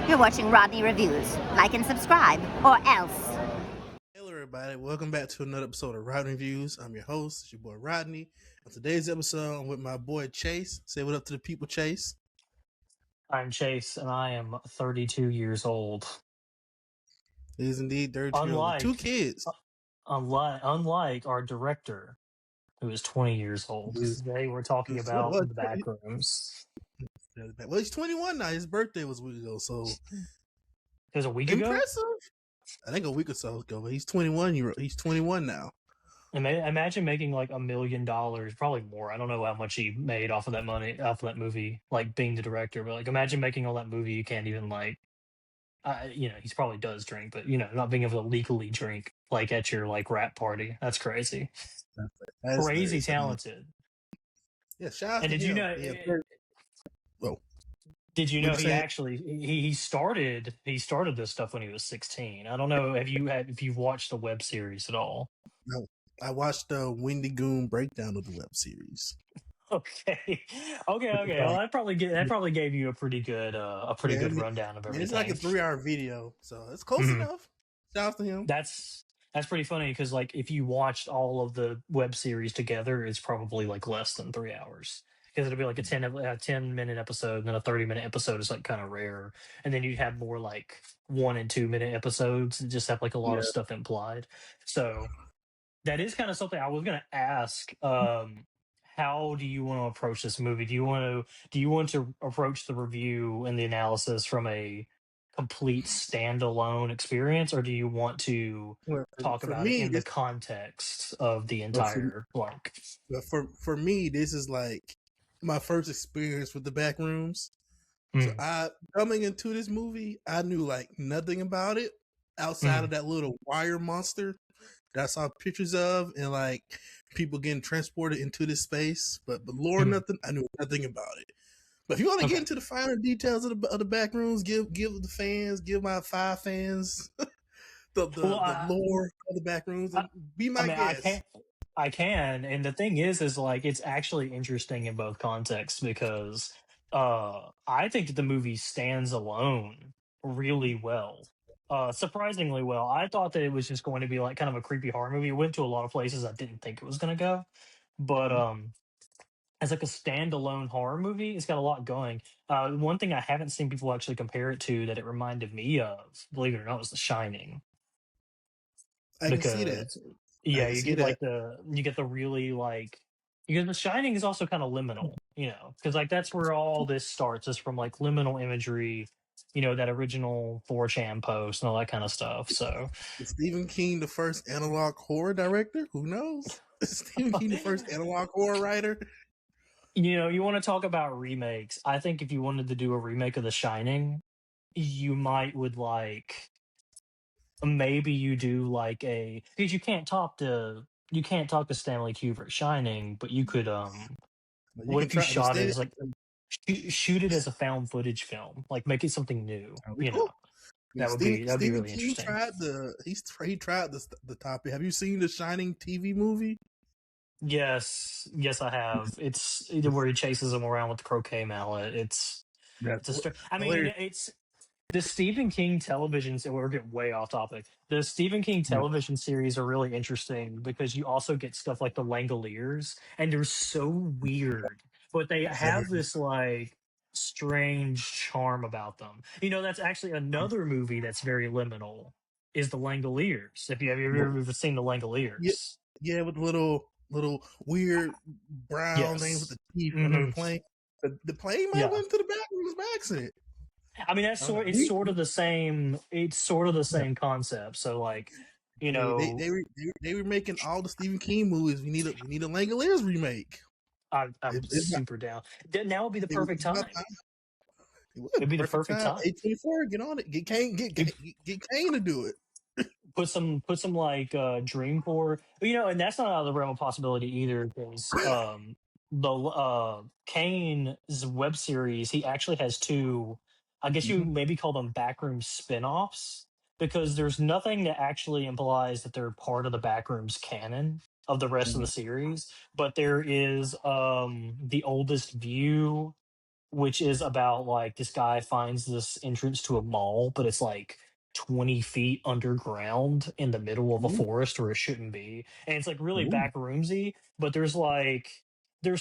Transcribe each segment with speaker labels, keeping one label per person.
Speaker 1: You're watching Rodney Reviews. Like and subscribe, or else.
Speaker 2: Hello, everybody. Welcome back to another episode of Rodney Reviews. I'm your host, it's your boy Rodney. On today's episode, I'm with my boy Chase. Say what up to the people, Chase.
Speaker 3: I'm Chase, and I am 32 years old.
Speaker 2: It is indeed 32 years old with two
Speaker 3: Unlike,
Speaker 2: kids.
Speaker 3: unlike our director, who is 20 years old. Today we're talking about the Backrooms.
Speaker 2: Well, he's 21 now. His birthday was a week ago, so
Speaker 3: It was a week ago.
Speaker 2: impressive. I think a week or so ago, but he's 21. He's 21 now.
Speaker 3: Imagine making like $1 million, probably more. I don't know how much he made off of that money, off of that movie, like being the director. But like, imagine making all that movie. You can't even like, he probably does drink, but not being able to legally drink like at your like rap party. That's crazy.
Speaker 2: That's
Speaker 3: Crazy
Speaker 2: nice.
Speaker 3: talented.
Speaker 2: Yeah, shout out
Speaker 3: And
Speaker 2: to
Speaker 3: did you
Speaker 2: him.
Speaker 3: know?
Speaker 2: Oh,
Speaker 3: Did you know
Speaker 2: What'd you
Speaker 3: he
Speaker 2: say?
Speaker 3: actually he started this stuff when he was 16? I don't know if you've watched the web series at all.
Speaker 2: no. I watched the Wendy Goon breakdown of the web series.
Speaker 3: Okay, okay. Well, that probably gave you a pretty good rundown of everything.
Speaker 2: It's like a 3-hour video, so it's close enough. Shout out to him.
Speaker 3: That's pretty funny because like if you watched all of the web series together, it's probably like less than 3 hours. Because it'll be like a 10-minute episode, and then a 30-minute episode is like kind of rare. And then you'd have more like 1 and 2 minute episodes that just have like a lot of stuff implied. So that is kind of something I was going to ask. How do you want to approach this movie? Do you want to approach the review and the analysis from a complete standalone experience, or do you want to talk about it in the context of the entire like?
Speaker 2: For me, this is like my first experience with the Backrooms. So I coming into this movie, I knew like nothing about it outside of that little wire monster that I saw pictures of and like people getting transported into this space. But Lord, I knew nothing about it. But if you want to get into the finer details of the Backrooms, give my 5 fans the lore of the Backrooms, and be my guest.
Speaker 3: I can, and the thing is like it's actually interesting in both contexts because I think that the movie stands alone really well. Surprisingly well. I thought that it was just going to be like kind of a creepy horror movie. It went to a lot of places I didn't think it was going to go, but as like a standalone horror movie, it's got a lot going. One thing I haven't seen people actually compare it to that it reminded me of, believe it or not, was The Shining.
Speaker 2: I can see that.
Speaker 3: Yeah, you get the really like because The Shining is also kind of liminal, because like that's where all this starts is from like liminal imagery, that original 4chan post and all that kind of stuff. So
Speaker 2: is Stephen King the first analog horror director? Who knows? Is Stephen King the first analog horror writer?
Speaker 3: You want to talk about remakes. I think if you wanted to do a remake of The Shining, you would like maybe you do like because you can't talk to Stanley Kubrick Shining, but you could what if you shot it as like shoot it as a found footage film, like make it something new, that'd be really interesting.
Speaker 2: He tried the topic. Have you seen the Shining TV movie?
Speaker 3: Yes, I have. It's where he chases him around with the croquet mallet. It's the Stephen King television. We're getting way off topic. The Stephen King television series are really interesting because you also get stuff like the Langoliers, and they're so weird, but they have this like strange charm about them. That's actually another movie that's very liminal. Is the Langoliers? Have you ever seen the Langoliers?
Speaker 2: Yeah, with the little weird brown things with the teeth under the plane. The plane might went to the Backrooms by accident.
Speaker 3: I mean, it's sort of the same. It's sort of the same concept. So, like, they
Speaker 2: were making all the Stephen King movies. We need a Langoliers remake.
Speaker 3: I'm super down. Now would be the perfect time. It'd be the perfect time.
Speaker 2: A24, get on it. Get Kane to do it.
Speaker 3: Put some like Dreamcore, and that's not out of the realm of possibility either. Because the Kane's web series, he actually has 2. I guess you maybe call them Backrooms spinoffs, because there's nothing that actually implies that they're part of the Backrooms canon of the rest of the series. But there is the Oldest View, which is about like this guy finds this entrance to a mall, but it's like 20 feet underground in the middle of a
Speaker 2: Ooh,
Speaker 3: forest where it shouldn't be. And it's like really
Speaker 2: ooh,
Speaker 3: backroomsy, but there's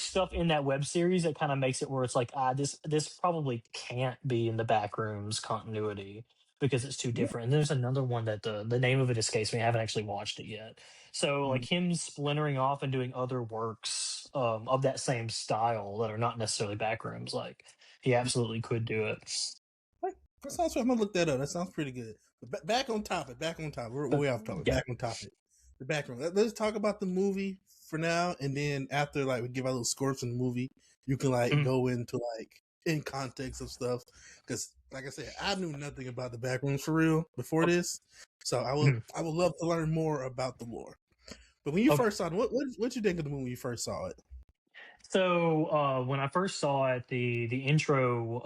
Speaker 3: stuff in that web series that kind of makes it where it's like, this probably can't be in the backrooms continuity because it's too
Speaker 2: yeah.
Speaker 3: different. And there's another one that the name of it escapes me. I haven't actually watched it yet. So like
Speaker 2: Mm.
Speaker 3: him splintering off and doing other works of that same style that are not necessarily backrooms, like he absolutely could do it.
Speaker 2: Like, that sounds. I'm gonna look that up. That sounds pretty good. But back on topic. Back on topic. We're
Speaker 3: But
Speaker 2: way off topic.
Speaker 3: yeah.
Speaker 2: Back on topic. The background. Let's talk about the movie for now, and then after, like, we give our little scores from the movie, you can like
Speaker 3: Mhm.
Speaker 2: go into like in context of stuff. Because, like I said, I knew nothing about the backrooms for real before
Speaker 3: Okay.
Speaker 2: this, so
Speaker 3: Mhm.
Speaker 2: I would love to learn more about the lore. But when you
Speaker 3: Okay.
Speaker 2: first saw it, what you think of the movie when you first saw it?
Speaker 3: So when I first saw it, the intro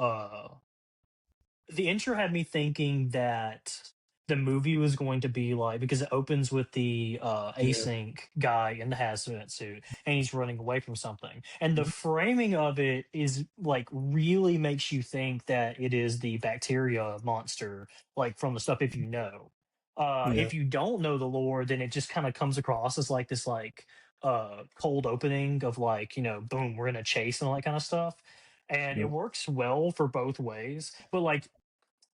Speaker 3: had me thinking that the movie was going to be like, because it opens with the
Speaker 2: Yeah.
Speaker 3: async guy in the hazmat suit and he's running away from something, and the
Speaker 2: Mhm.
Speaker 3: framing of it is like really makes you think that it is the bacteria monster, like from the stuff. If you know,
Speaker 2: Yeah.
Speaker 3: if you don't know the lore, then it just kind of comes across as like this like cold opening of like, boom, we're in a chase and all that kind of stuff, and it
Speaker 2: Yeah.
Speaker 3: works well for both ways. But like,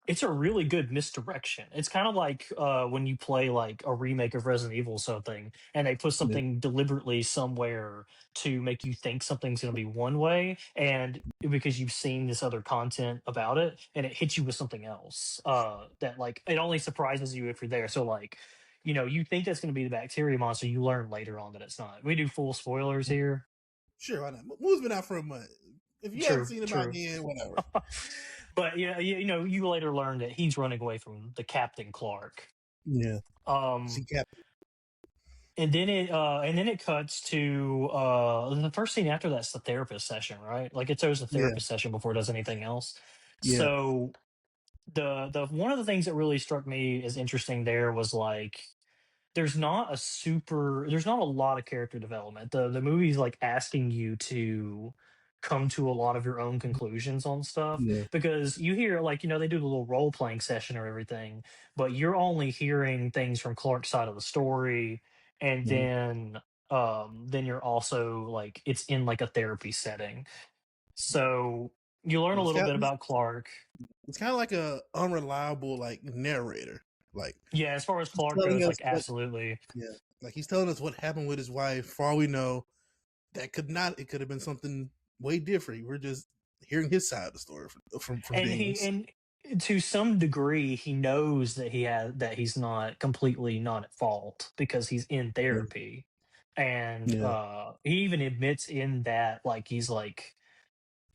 Speaker 3: it's a really good misdirection. It's kind of like when you play like a remake of Resident Evil or something, and they put
Speaker 2: Yeah.
Speaker 3: something deliberately somewhere to make you think something's going to be one way, and because you've seen this other content about it, and it hits you with something else that like it only surprises you if you're there. So like, you think that's going to be the bacteria monster, you learn later on that it's not. We do full spoilers here.
Speaker 2: Sure, why not? Movie's been out for a month. If you haven't
Speaker 3: True,
Speaker 2: seen it by
Speaker 3: true.
Speaker 2: then, whatever.
Speaker 3: But yeah, you later learn that he's running away from the Captain Clark.
Speaker 2: Yeah. She
Speaker 3: Um,
Speaker 2: kept.
Speaker 3: and then it cuts to the first scene after that's the therapist session, right? Like it shows the
Speaker 2: Yeah.
Speaker 3: therapist session before it does anything else.
Speaker 2: Yeah.
Speaker 3: So the one of the things that really struck me as interesting there was like there's not a lot of character development. The movie's like asking you to come to a lot of your own conclusions on stuff,
Speaker 2: Yeah.
Speaker 3: because you hear like, they do the little role playing session or everything, but you're only hearing things from Clark's side of the story, and
Speaker 2: Mhm.
Speaker 3: then you're also like it's in like a therapy setting. So you learn a
Speaker 2: It's
Speaker 3: little
Speaker 2: got.
Speaker 3: bit about Clark.
Speaker 2: It's kind of like a unreliable like narrator. Like
Speaker 3: Yeah, as far as
Speaker 2: he's
Speaker 3: Clark
Speaker 2: telling
Speaker 3: goes,
Speaker 2: us
Speaker 3: like
Speaker 2: what.
Speaker 3: absolutely.
Speaker 2: Yeah. Like he's telling us what happened with his wife. For all we know, that could not. It could have been something way different. We're just hearing his side of the story from
Speaker 3: and he
Speaker 2: things.
Speaker 3: and to some degree he knows that he's not completely not at fault because he's in
Speaker 2: Yeah.
Speaker 3: therapy, and
Speaker 2: Yeah.
Speaker 3: he even admits in that, like, he's like,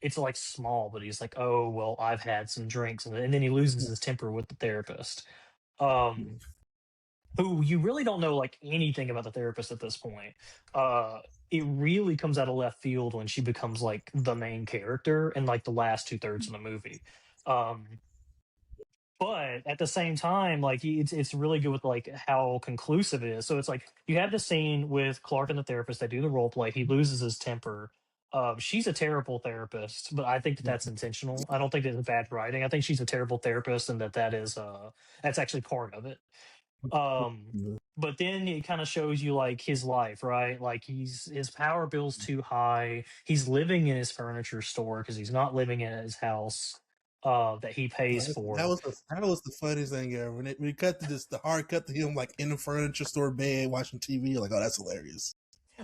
Speaker 3: it's like small, but he's like, oh well, I've had some drinks, and then he loses his temper with the therapist,
Speaker 2: Yeah.
Speaker 3: um who you really don't know like anything about the therapist at this point. uh it really comes out of left field when she becomes like the main character in like the last two-thirds of the movie. um but at the same time, like, it's really good with like how conclusive it is. So it's like you have the scene with Clark and the therapist. They do the role play. He loses his temper. She's a terrible therapist, but I think that that's intentional. I don't think it's bad writing. I think she's a terrible therapist, and that's actually part of it. um
Speaker 2: Yeah.
Speaker 3: but then it kind of shows you like his life, right? Like his power bill's too high. He's living in his furniture store because he's not living in his house that he pays for.
Speaker 2: That was the funniest thing ever. When we cut to this, the hard cut to him like in the furniture store bed watching TV. Like, oh, that's hilarious.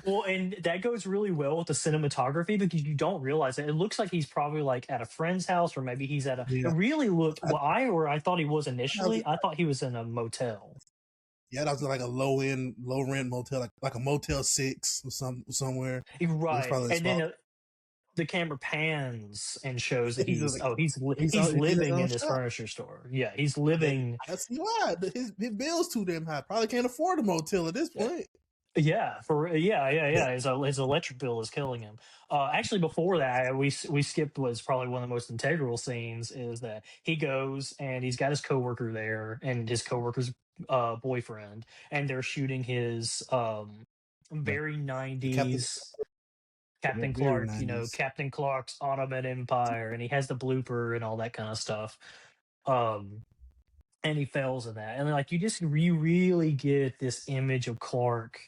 Speaker 3: Well, and that goes really well with the cinematography because you don't realize it. It looks like he's probably like at a friend's house, or maybe he's at a. It
Speaker 2: Yeah,
Speaker 3: really looked.
Speaker 2: I,
Speaker 3: Where I thought he was
Speaker 2: that was,
Speaker 3: initially. I thought he was in a motel.
Speaker 2: yeah, that was like a low rent motel, like a Motel 6 or somewhere. It was
Speaker 3: Right,
Speaker 2: probably a
Speaker 3: and
Speaker 2: small.
Speaker 3: then the camera pans and shows that
Speaker 2: He's just like
Speaker 3: he's
Speaker 2: he's in his
Speaker 3: living
Speaker 2: own
Speaker 3: in his
Speaker 2: shop.
Speaker 3: furniture store. Yeah, he's
Speaker 2: Okay,
Speaker 3: living.
Speaker 2: I see why his bill's too damn high. Probably can't afford a motel at this point.
Speaker 3: Yeah, yeah. His electric bill is killing him. Actually, before that, we skipped what's probably one of the most integral scenes, is that he goes and he's got his coworker there and his coworker's boyfriend, and they're shooting his
Speaker 2: The,
Speaker 3: very
Speaker 2: the Captain.
Speaker 3: '90s. Captain
Speaker 2: very
Speaker 3: Clark,
Speaker 2: 90s.
Speaker 3: Captain Clark's Ottoman Empire, and he has the blooper and all that kind of stuff. And he fails in that, and like you really get this image of Clark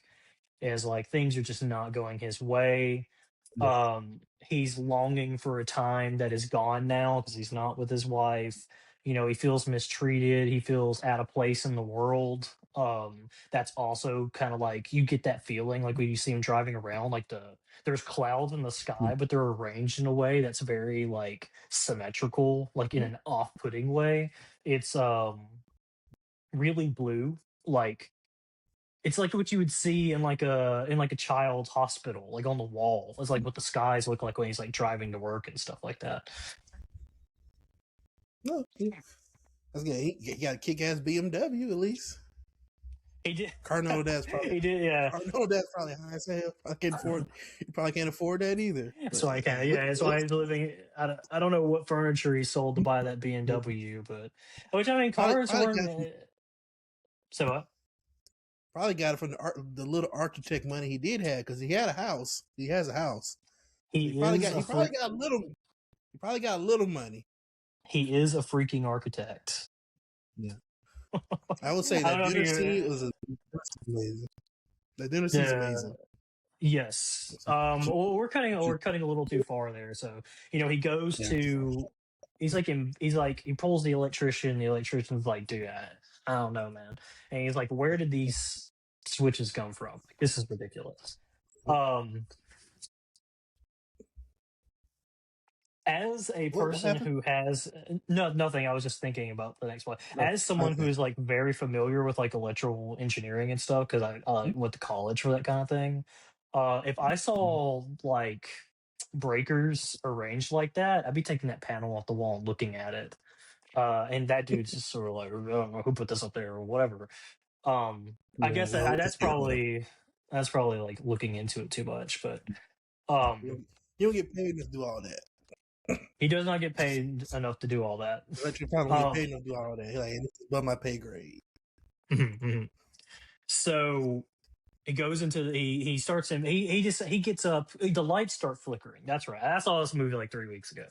Speaker 3: as like things are just not going his way.
Speaker 2: Yeah.
Speaker 3: He's longing for a time that is gone now because he's not with his wife. He feels mistreated, he feels out of place in the world. That's also kind of like you get that feeling like when you see him driving around, like there's clouds in the sky, but they're arranged in a way that's very like symmetrical, like in an off-putting way. It's really blue, like it's like what you would see in like a child's hospital, like on the wall. It's like what the skies look like when he's like driving to work and stuff like that.
Speaker 2: No, that's good. He got a kick-ass BMW at least.
Speaker 3: He did.
Speaker 2: Car note that's probably
Speaker 3: He did, yeah.
Speaker 2: Car note that's probably high as hell. I can't afford. You probably can't afford that either.
Speaker 3: So I kind of That's why he's living. I don't know what furniture he sold to buy that BMW, but which I mean, cars weren't. So what?
Speaker 2: Probably got it from the little architect money he did have because he had a house. He has a house. He probably got a little money.
Speaker 3: He is a freaking architect.
Speaker 2: Yeah, I would say that dinner scene was amazing. That dinner scene is amazing.
Speaker 3: Yes. Well, we're cutting a little too far there. So he goes to. He pulls the electrician. The electrician's like, dude, I don't know, man. And he's like, where did these switches come from? Like, this is ridiculous. As a person who has nothing, I was just thinking about the next one. As someone who is like very familiar with like electrical engineering and stuff, because I went to college for that kind of thing. If I saw like breakers arranged like that, I'd be taking that panel off the wall and looking at it. And that dude's just sort of like, I don't know who put this up there or whatever. I guess that's probably like looking into it too much, but
Speaker 2: you don't get paid to do all that.
Speaker 3: He does not get paid enough to do all that.
Speaker 2: But you probably get paid enough to do all that. Like, this is above my pay grade.
Speaker 3: So it goes into he starts him. He gets up. The lights start flickering. That's right. I saw this movie like 3 weeks ago.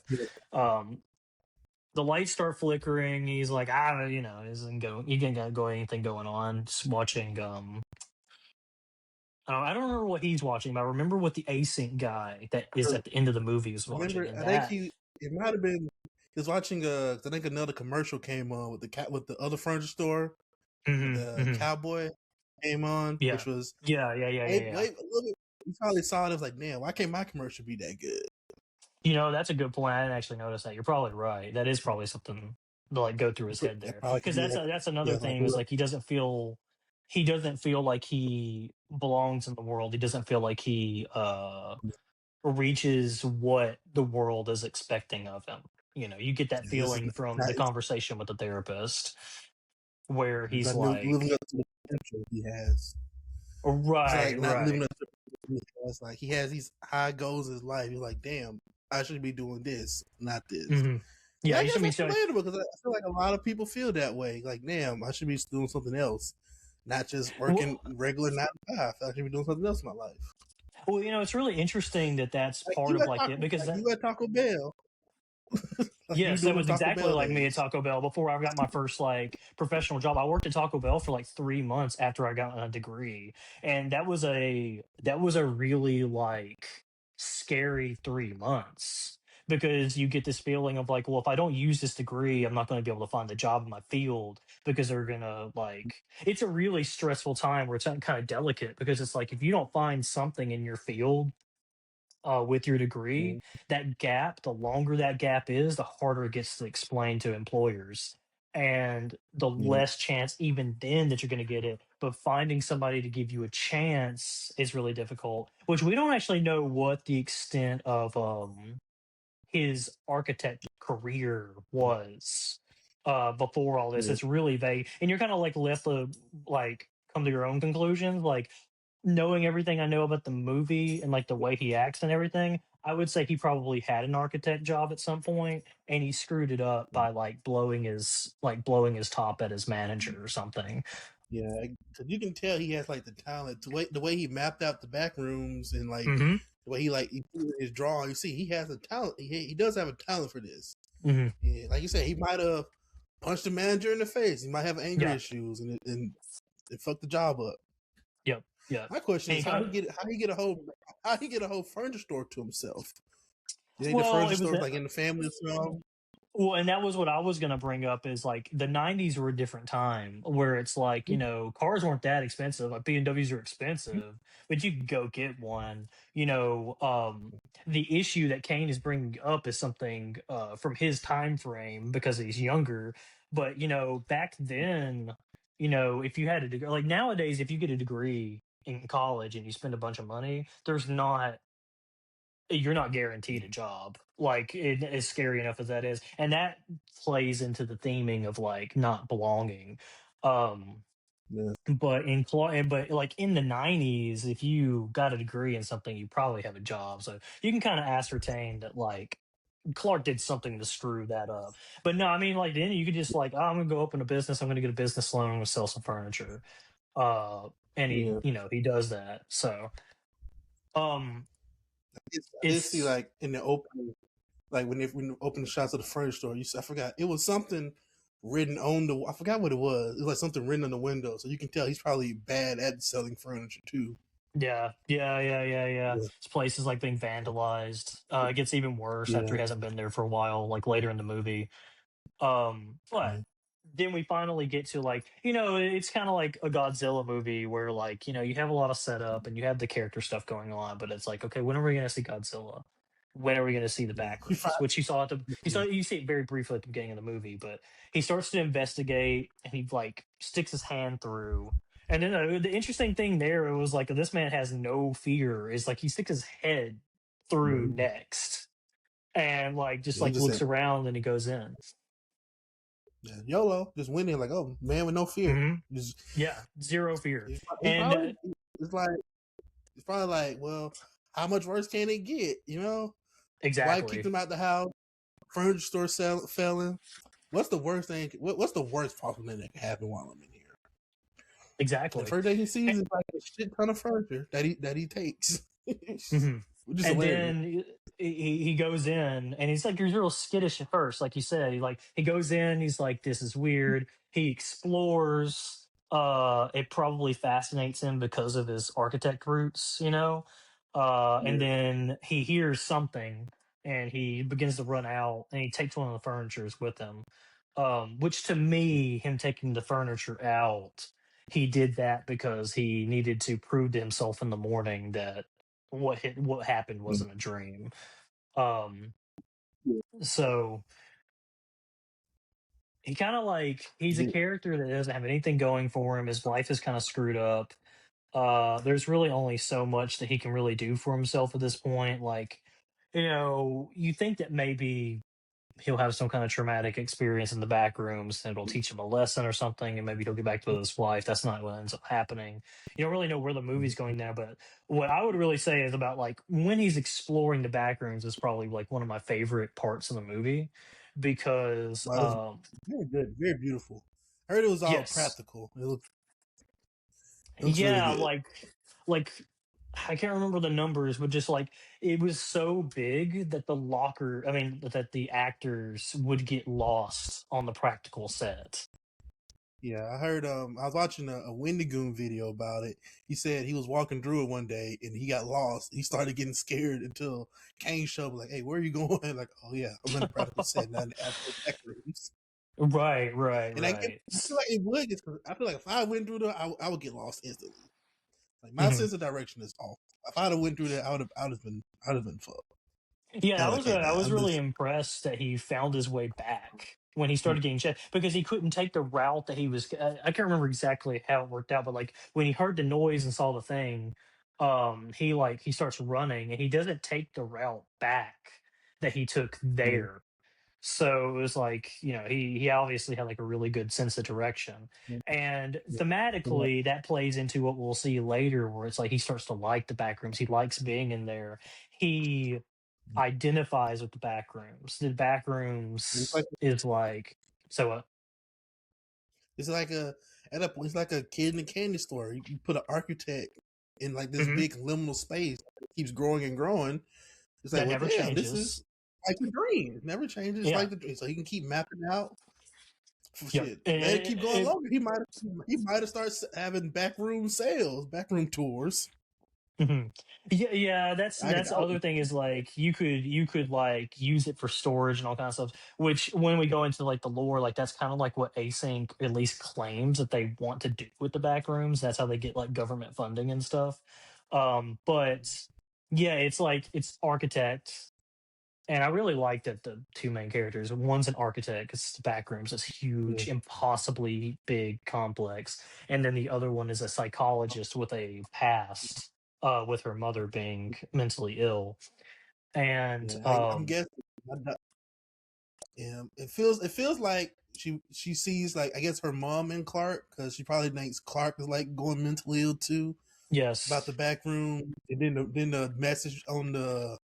Speaker 3: The lights start flickering. He's like, isn't going. You can't go anything going on. Just watching. I don't remember what he's watching, but I remember what the async guy that is at the end of the movie is watching.
Speaker 2: It might have been he was watching. I think another commercial came on with the other furniture store. The cowboy came on, which was
Speaker 3: yeah.
Speaker 2: You probably saw it. It was like, man, why can't my commercial be that good?
Speaker 3: That's a good point. I didn't actually notice that. You're probably right. That is probably something to like go through his head there, because that's another thing. Is like he doesn't feel like he belongs in the world. He doesn't feel like he reaches what the world is expecting of him. You get that feeling from the conversation with the therapist, where he's like
Speaker 2: living up to the potential he has.
Speaker 3: Right,
Speaker 2: living up to it's like he has these high goals in his life. He's like, damn, I should be doing this, not this.
Speaker 3: Yeah,
Speaker 2: I guess that's relatable because I feel like a lot of people feel that way. Like, damn, I should be doing something else, not just working regular 9 to 5. I should be doing something else in my life.
Speaker 3: Well, it's really interesting that's part of like it, because
Speaker 2: you at Taco Bell.
Speaker 3: Yes, that was exactly like me at Taco Bell before I got my first like professional job. I worked at Taco Bell for like 3 months after I got a degree, and that was a really like scary 3 months, because you get this feeling of like, well, if I don't use this degree, I'm not going to be able to find a job in my field, because they're gonna like. It's a really stressful time where it's kind of delicate, because it's like if you don't find something in your field with your degree, that gap, the longer that gap is, the harder it gets to explain to employers. And the less chance even then that you're going to get it. But finding somebody to give you a chance is really difficult, which we don't actually know what the extent of his architect career was before all this. It's really vague. And you're kind of like left to like come to your own conclusions. Like, knowing everything I know about the movie and like the way he acts and everything, I would say he probably had an architect job at some point, and he screwed it up by like blowing his top at his manager or something.
Speaker 2: Yeah, you can tell he has like the talent, the way he mapped out the back rooms and like the way he his drawing. You see, he has a talent. He does have a talent for this.
Speaker 3: Mm-hmm.
Speaker 2: Yeah, like you said, he might have punched the manager in the face. He might have anger issues, and it fucked the job up.
Speaker 3: Yep. Yeah.
Speaker 2: My question is how he get a whole furniture store to himself? You think the furniture store like in the family or something?
Speaker 3: Well, and that was what I was going to bring up is like the 90s were a different time where it's like, you know, cars weren't that expensive. Like BMWs are expensive, but you could go get one. You know, the issue that Kane is bringing up is something from his time frame because he's younger. But, you know, back then, you know, if you had a degree, like nowadays, if you get a degree in college and you spend a bunch of money, you're not guaranteed a job. Like it is scary enough as that is, and that plays into the theming of like not belonging.
Speaker 2: Yeah.
Speaker 3: But like in the 90s, if you got a degree in something, you probably have a job. So you can kind of ascertain that like Clark did something to screw that up. But no, I mean like then you could just like, oh, I'm gonna go open a business. I'm gonna get a business loan. I'm gonna sell some furniture. And he, you know, he does that. So,
Speaker 2: I did see like in the opening, like when they open the shots of the furniture store. I forgot it was something written on the. I forgot what it was. It was like something written on the window, so you can tell he's probably bad at selling furniture too.
Speaker 3: Yeah. This place is like being vandalized. It gets even worse after he hasn't been there for a while, like later in the movie. But then we finally get to like, you know, it's kind of like a Godzilla movie where like, you know, you have a lot of setup and you have the character stuff going on, but it's like, okay, when are we going to see Godzilla? When are we going to see the Backrooms? Which you saw you see it very briefly at the beginning of the movie, but he starts to investigate and he like sticks his hand through. And then the interesting thing there was like this man has no fear. Is like he sticks his head through next, and like just like looks around and he goes in.
Speaker 2: Yeah, YOLO, just went in like, oh man, with no fear. Just,
Speaker 3: zero fear.
Speaker 2: It's probably like, well, how much worse can it get? You know,
Speaker 3: exactly.
Speaker 2: Why keep them out the house? Furniture store failing. What's the worst thing? What's the worst possible thing that can happen while I'm in here?
Speaker 3: Exactly.
Speaker 2: The first thing he sees is like a shit ton of furniture that he takes.
Speaker 3: And then he goes in and he's like, he's real skittish at first, like you said. He goes in, he's like, this is weird. He explores. It probably fascinates him because of his architect roots, you know. And then he hears something and he begins to run out and he takes one of the furnitures with him. Which to me, him taking the furniture out, he did that because he needed to prove to himself in the morning that what happened wasn't a dream. So he kind of like he's a character that doesn't have anything going for him. His life is kind of screwed up. There's really only so much that he can really do for himself at this point. Like, you know, you think that maybe he'll have some kind of traumatic experience in the back rooms and it'll teach him a lesson or something, and maybe he'll get back to his wife. That's not what ends up happening. You don't really know where the movie's going now, but what I would really say is about like when he's exploring the back rooms is probably like one of my favorite parts of the movie because
Speaker 2: very good, very beautiful. I heard it was all practical. It looks really good.
Speaker 3: like I can't remember the numbers, but just like it was so big that that the actors would get lost on the practical set.
Speaker 2: Yeah, I heard. I was watching a Wendigoon video about it. He said he was walking through it one day and he got lost. He started getting scared until Kane showed up. Like, "Hey, where are you going?" Like, "Oh yeah, I'm in the practical set, not in the actual back rooms."
Speaker 3: Right.
Speaker 2: And I feel like it would. Because I feel like if I went through there, I would get lost instantly. Like my sense of direction is off. If I'd have went through there, I'd have been fucked.
Speaker 3: Yeah, I was really impressed that he found his way back when he started getting checked because he couldn't take the route that he was. I can't remember exactly how it worked out, but like when he heard the noise and saw the thing, he starts running and he doesn't take the route back that he took there. So it was like, you know, he obviously had like a really good sense of direction. And thematically, that plays into what we'll see later, where it's like he starts to like the back rooms. He likes being in there. He identifies with the back rooms. The back rooms is like so.
Speaker 2: It's like a kid in a candy store. You put an architect in like this big liminal space. It keeps growing and growing. It's like,
Speaker 3: That
Speaker 2: well,
Speaker 3: never
Speaker 2: damn, this is
Speaker 3: changes.
Speaker 2: like the dream. It never changes.
Speaker 3: Yeah.
Speaker 2: Like the dream. So he can keep mapping out. For
Speaker 3: Yep.
Speaker 2: shit, let it keep going longer. He might have started having backroom sales, backroom tours.
Speaker 3: Mm-hmm. Yeah. That's the other thing is like you could like use it for storage and all kinds of stuff. Which when we go into like the lore, like that's kind of like what Async at least claims that they want to do with the back rooms. That's how they get like government funding and stuff. But yeah, it's like it's architect. And I really like that the two main characters, one's an architect because the Backrooms is huge, impossibly big, complex, and then the other one is a psychologist with a past, with her mother being mentally ill, and
Speaker 2: I'm guessing. Yeah, it feels like she sees like I guess her mom and Clark because she probably thinks Clark is like going mentally ill too about the
Speaker 3: yes,
Speaker 2: back room, and then the message on the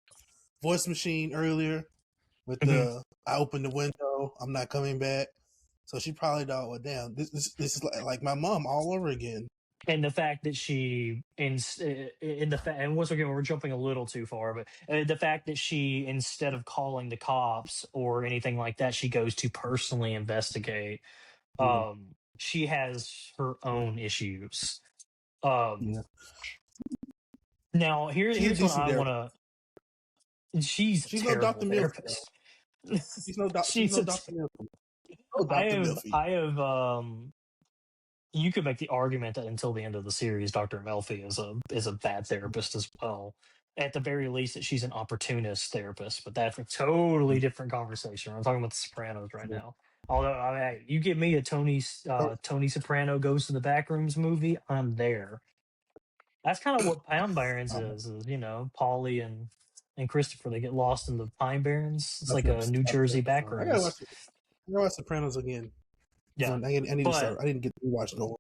Speaker 2: voice machine earlier with
Speaker 3: hmm
Speaker 2: the I opened the window, I'm not coming back. So she probably thought, well, damn, this is like my mom all over again.
Speaker 3: and the fact that she in the fact, and once again we're jumping a little too far, but the fact that she instead of calling the cops or anything like that, she goes to personally investigate. She has her own issues. Um,
Speaker 2: Yeah,
Speaker 3: now
Speaker 2: she's a
Speaker 3: here's what
Speaker 2: decent
Speaker 3: I want
Speaker 2: therapist.
Speaker 3: to. She's a
Speaker 2: She's no
Speaker 3: terrible
Speaker 2: Dr. Milf though.
Speaker 3: therapist.
Speaker 2: She's
Speaker 3: she's
Speaker 2: no
Speaker 3: a.
Speaker 2: Dr. Milf. No Dr. Milfy.
Speaker 3: I have. You could make the argument that until the end of the series, Dr. Melfi is a bad therapist as well. At the very least, that she's an opportunist therapist, but that's a totally different conversation. I'm talking about The Sopranos right now. Although, I mean, you give me a Tony Soprano goes to the Backrooms movie, I'm there. That's kind of what Pine Barrens is, you know, Paulie and Christopher, they get lost in the Pine Barrens. It's like a New Jersey
Speaker 2: I gotta
Speaker 3: Backrooms.
Speaker 2: watch Sopranos again.
Speaker 3: Yeah.
Speaker 2: I need to
Speaker 3: But
Speaker 2: start. I didn't get to watch no.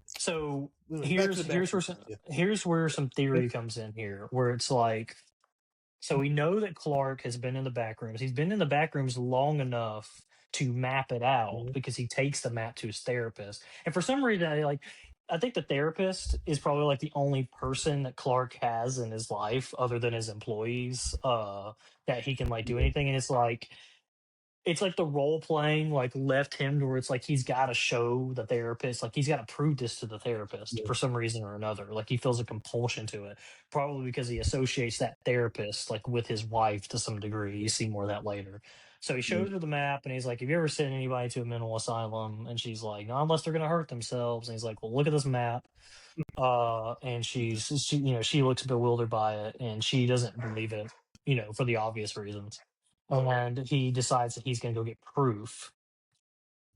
Speaker 3: so
Speaker 2: Back to the
Speaker 3: here's where some theory comes in here, where it's like, so we know that Clark has been in the back rooms. He's been in the back rooms long enough to map it out because he takes the map to his therapist. And for some reason, I think the therapist is probably like the only person that Clark has in his life other than his employees, that he can like do anything. And it's like the role playing like left him to where it's like he's got to show the therapist, like he's got to prove this to the therapist for some reason or another. Like he feels a compulsion to it, probably because he associates that therapist like with his wife to some degree. You see more of that later. So he shows her the map and he's like, "Have you ever sent anybody to a mental asylum?" And she's like, "No, unless they're going to hurt themselves." And he's like, "Well, look at this map." And she looks bewildered by it and she doesn't believe it, for the obvious reasons. And he decides that he's going to go get proof.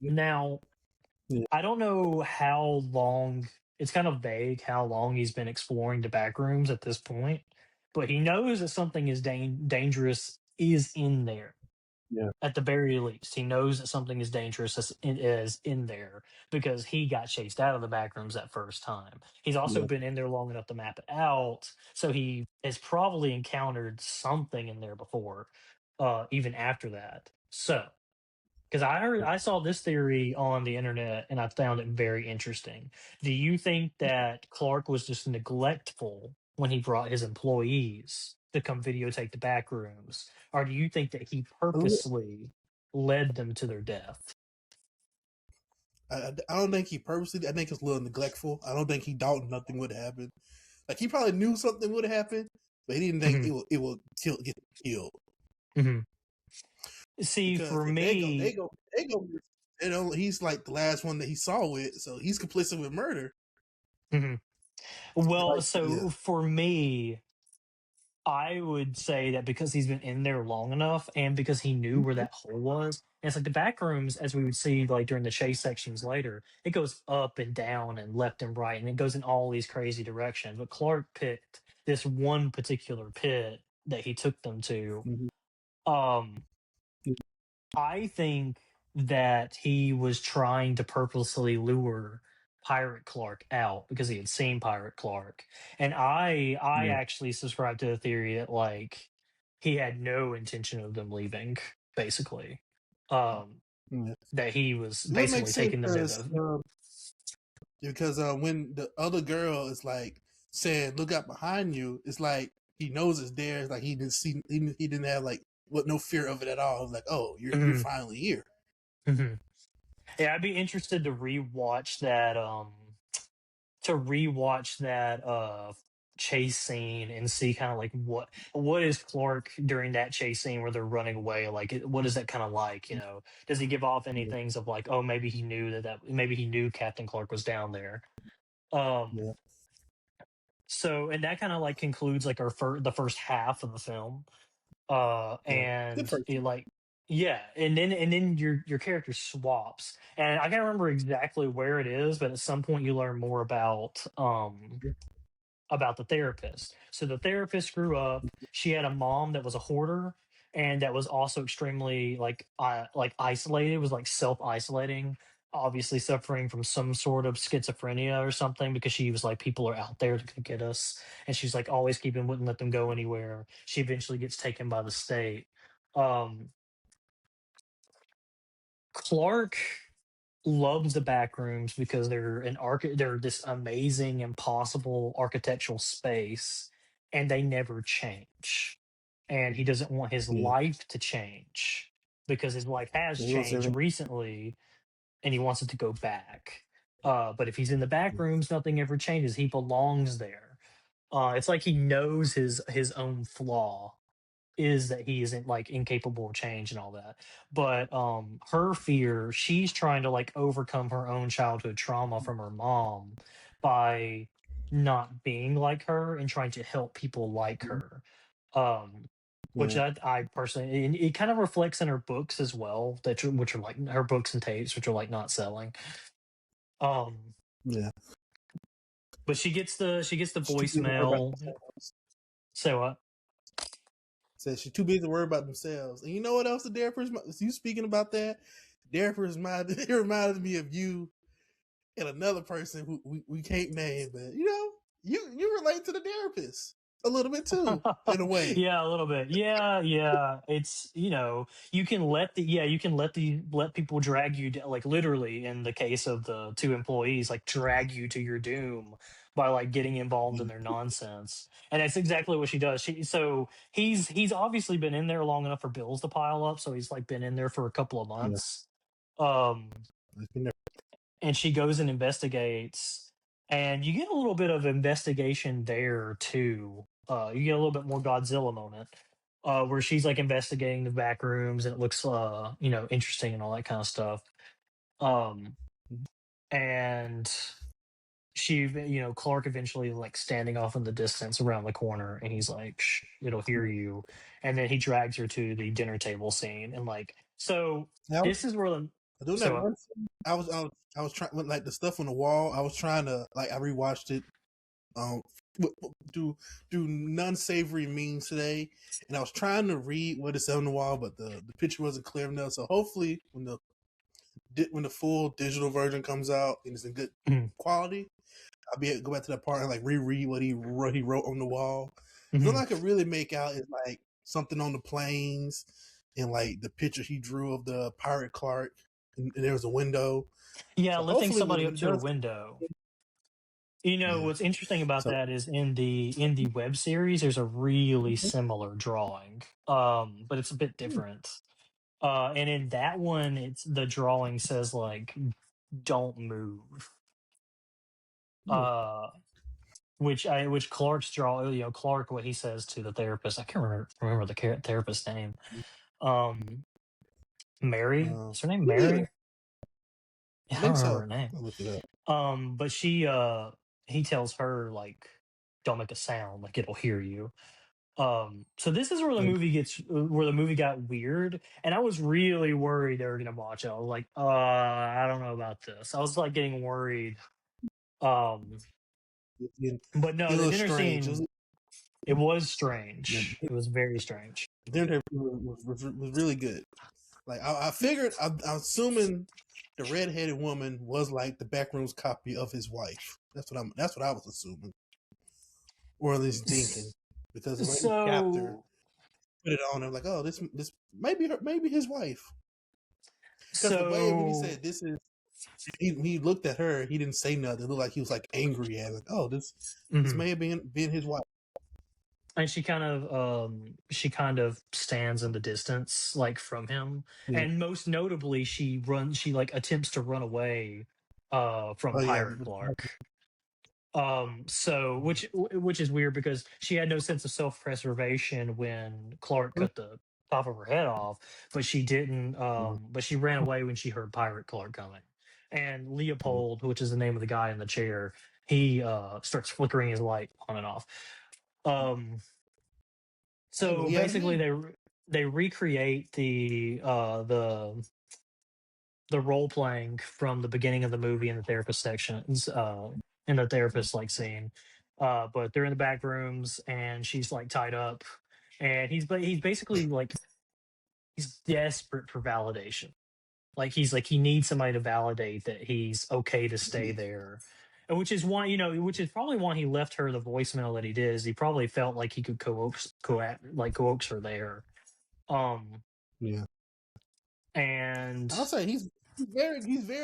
Speaker 3: Now, I don't know how long, it's kind of vague how long he's been exploring the back rooms at this point, but he knows that something is dangerous is in there.
Speaker 2: Yeah.
Speaker 3: At the very least, he knows that something is dangerous is in there because he got chased out of the back rooms that first time. He's also been in there long enough to map it out, so he has probably encountered something in there before, even after that. So, because I saw this theory on the internet and I found it very interesting. Do you think that Clark was just neglectful when he brought his employees to come videotape the back rooms, or do you think that he purposely led them to their death?
Speaker 2: I don't think he purposely. I think it's a little neglectful. I don't think he thought nothing would happen. Like he probably knew something would happen, but he didn't think it will get killed.
Speaker 3: Mm-hmm. See,
Speaker 2: Because
Speaker 3: for me,
Speaker 2: they go. He's like the last one that he saw with, so he's complicit with murder.
Speaker 3: Mm-hmm. Well,
Speaker 2: Like,
Speaker 3: so for me, I would say that because he's been in there long enough and because he knew where that hole was, and it's like the back rooms, as we would see like during the chase sections later, it goes up and down and left and right, and it goes in all these crazy directions. But Clark picked this one particular pit that he took them to. Um, I think that he was trying to purposely lure Pirate Clark out because he had seen Pirate Clark. And I actually subscribe to the theory that like he had no intention of them leaving, basically. That he was
Speaker 2: That makes
Speaker 3: basically
Speaker 2: sense
Speaker 3: taking them to the
Speaker 2: because when the other girl is like said, "Look out behind you," it's like he knows it's there. It's like he didn't have like no fear of it at all. Like, oh, you're finally here.
Speaker 3: Mm-hmm. Yeah, I'd be interested to rewatch that. Chase scene and see kind of like what is Clark during that chase scene where they're running away, like what is that kind of like, does he give off any
Speaker 2: Yeah.
Speaker 3: things of like, oh, maybe he knew that maybe he knew Captain Clark was down there.
Speaker 2: Yeah.
Speaker 3: So, and that kind of like concludes like the first half of the film,
Speaker 2: Yeah. Good
Speaker 3: and
Speaker 2: person.
Speaker 3: it like, yeah, and then your character swaps, and I can't remember exactly where it is, but at some point you learn more about the therapist. So the therapist grew up. She had a mom that was a hoarder and that was also extremely like isolated. Was like self isolating. Obviously suffering from some sort of schizophrenia or something because she was like, people are out there to get us, and she's like always keeping wouldn't let them go anywhere. She eventually gets taken by the state. Um, Clark loves the back rooms because they're this amazing, impossible architectural space, and they never change. And he doesn't want his
Speaker 2: Yeah.
Speaker 3: life to change because his life has
Speaker 2: He wants
Speaker 3: changed
Speaker 2: everything.
Speaker 3: recently, and he wants it to go back. But if he's in the back rooms, nothing ever changes. He belongs there. It's like he knows his own flaw is that he isn't like incapable of change and all that. But her fear, she's trying to like overcome her own childhood trauma from her mom by not being like her and trying to help people like her. Um which
Speaker 2: Yeah.
Speaker 3: I personally, and it kind of reflects in her books as well, which are like her books and tapes, which are like not selling. Um,
Speaker 2: Yeah.
Speaker 3: but she gets the
Speaker 2: She's too busy worried about
Speaker 3: voicemail.
Speaker 2: themselves.
Speaker 3: So what?
Speaker 2: Says she's too busy to worry about themselves. And you know what else the therapist? You speaking about that? Therapist it reminded me of you and another person who we can't name, but you relate to the therapist a little bit too, in a way.
Speaker 3: Yeah, a little bit. Yeah. It's, you can let people drag you like literally in the case of the two employees, like drag you to your doom by like getting involved in
Speaker 2: Yeah.
Speaker 3: their nonsense. And that's exactly what she does. He's obviously been in there long enough for bills to pile up, so he's like been in there for a couple of
Speaker 2: Yeah.
Speaker 3: months. Um and she goes and investigates, and you get a little bit of investigation there too. You get a little bit more Godzilla moment, where she's like investigating the back rooms, and it looks interesting and all that kind of stuff. um and Clark eventually like standing off in the distance around the corner, and he's like, shh, it'll hear you. And then he drags her to the dinner table scene, and like, so
Speaker 2: I was
Speaker 3: this is where the
Speaker 2: doing that
Speaker 3: so
Speaker 2: once. I was trying with like the stuff on the wall. I was trying to I rewatched it do non-savory memes today, and I was trying to read what it said on the wall, but the picture wasn't clear enough. So hopefully when the full digital version comes out and it's in good quality, I'll be able to go back to that part and like reread what he wrote on the wall.
Speaker 3: Mhm.
Speaker 2: All I could really make out is like something on the planes and like the picture he drew of the pirate Clark, and there was a window.
Speaker 3: Yeah,
Speaker 2: So
Speaker 3: lifting
Speaker 2: hopefully
Speaker 3: somebody
Speaker 2: when
Speaker 3: up
Speaker 2: it
Speaker 3: to a
Speaker 2: does,
Speaker 3: window.
Speaker 2: yeah.
Speaker 3: What's interesting about
Speaker 2: So
Speaker 3: that is in the web series, there's a really similar drawing, but it's a bit different. And in that one, it's the drawing says like "Don't move," uh, which Clark's Clark, what he says to the therapist. I can't remember the therapist's name. Um, Mary, is her name
Speaker 2: either.
Speaker 3: Mary?
Speaker 2: I
Speaker 3: I don't
Speaker 2: think
Speaker 3: remember
Speaker 2: so.
Speaker 3: her name.
Speaker 2: I'll look it up.
Speaker 3: But he tells her like, don't make a sound, like it'll hear you. So this is where the movie got weird, and I was really worried they were gonna botch it. I was like, I don't know about this. I was like getting worried. Um,
Speaker 2: It's getting,
Speaker 3: but no,
Speaker 2: a
Speaker 3: the
Speaker 2: little
Speaker 3: dinner
Speaker 2: strange.
Speaker 3: scene, it was
Speaker 2: Yeah,
Speaker 3: strange. It was very strange.
Speaker 2: the dinner was really good. Like I figured, I'm assuming the redheaded woman was like the Backrooms copy of his wife. That's what I was assuming, or at least thinking, because the way he capped her,
Speaker 3: So,
Speaker 2: put it on, I'm like, oh, this maybe his wife. Because the way when he
Speaker 3: so
Speaker 2: said this is he looked at her. He didn't say nothing. It looked like he was like angry at like, oh, this may have been his wife.
Speaker 3: And she kind of stands in the distance like from him,
Speaker 2: Yeah.
Speaker 3: and most notably she like attempts to run away from
Speaker 2: Oh yeah.
Speaker 3: Pirate Clark. So which is weird because she had no sense of self-preservation when Clark cut the top of her head off, but she didn't but she ran away when she heard Pirate Clark coming. And Leopold, which is the name of the guy in the chair, he starts flickering his light on and off.
Speaker 2: Hey, well,
Speaker 3: So
Speaker 2: he had
Speaker 3: basically,
Speaker 2: me.
Speaker 3: they recreate the role playing from the beginning of the movie in the therapist sections, in the therapist like scene. But they're in the back rooms, and she's like tied up, and he's basically like he's desperate for validation. Like he needs somebody to validate that he's okay to stay there. And which is why, which is probably why he left her the voicemail that he did. Is he probably felt like he could coax her there. Um,
Speaker 2: Yeah.
Speaker 3: and
Speaker 2: I'll say he's very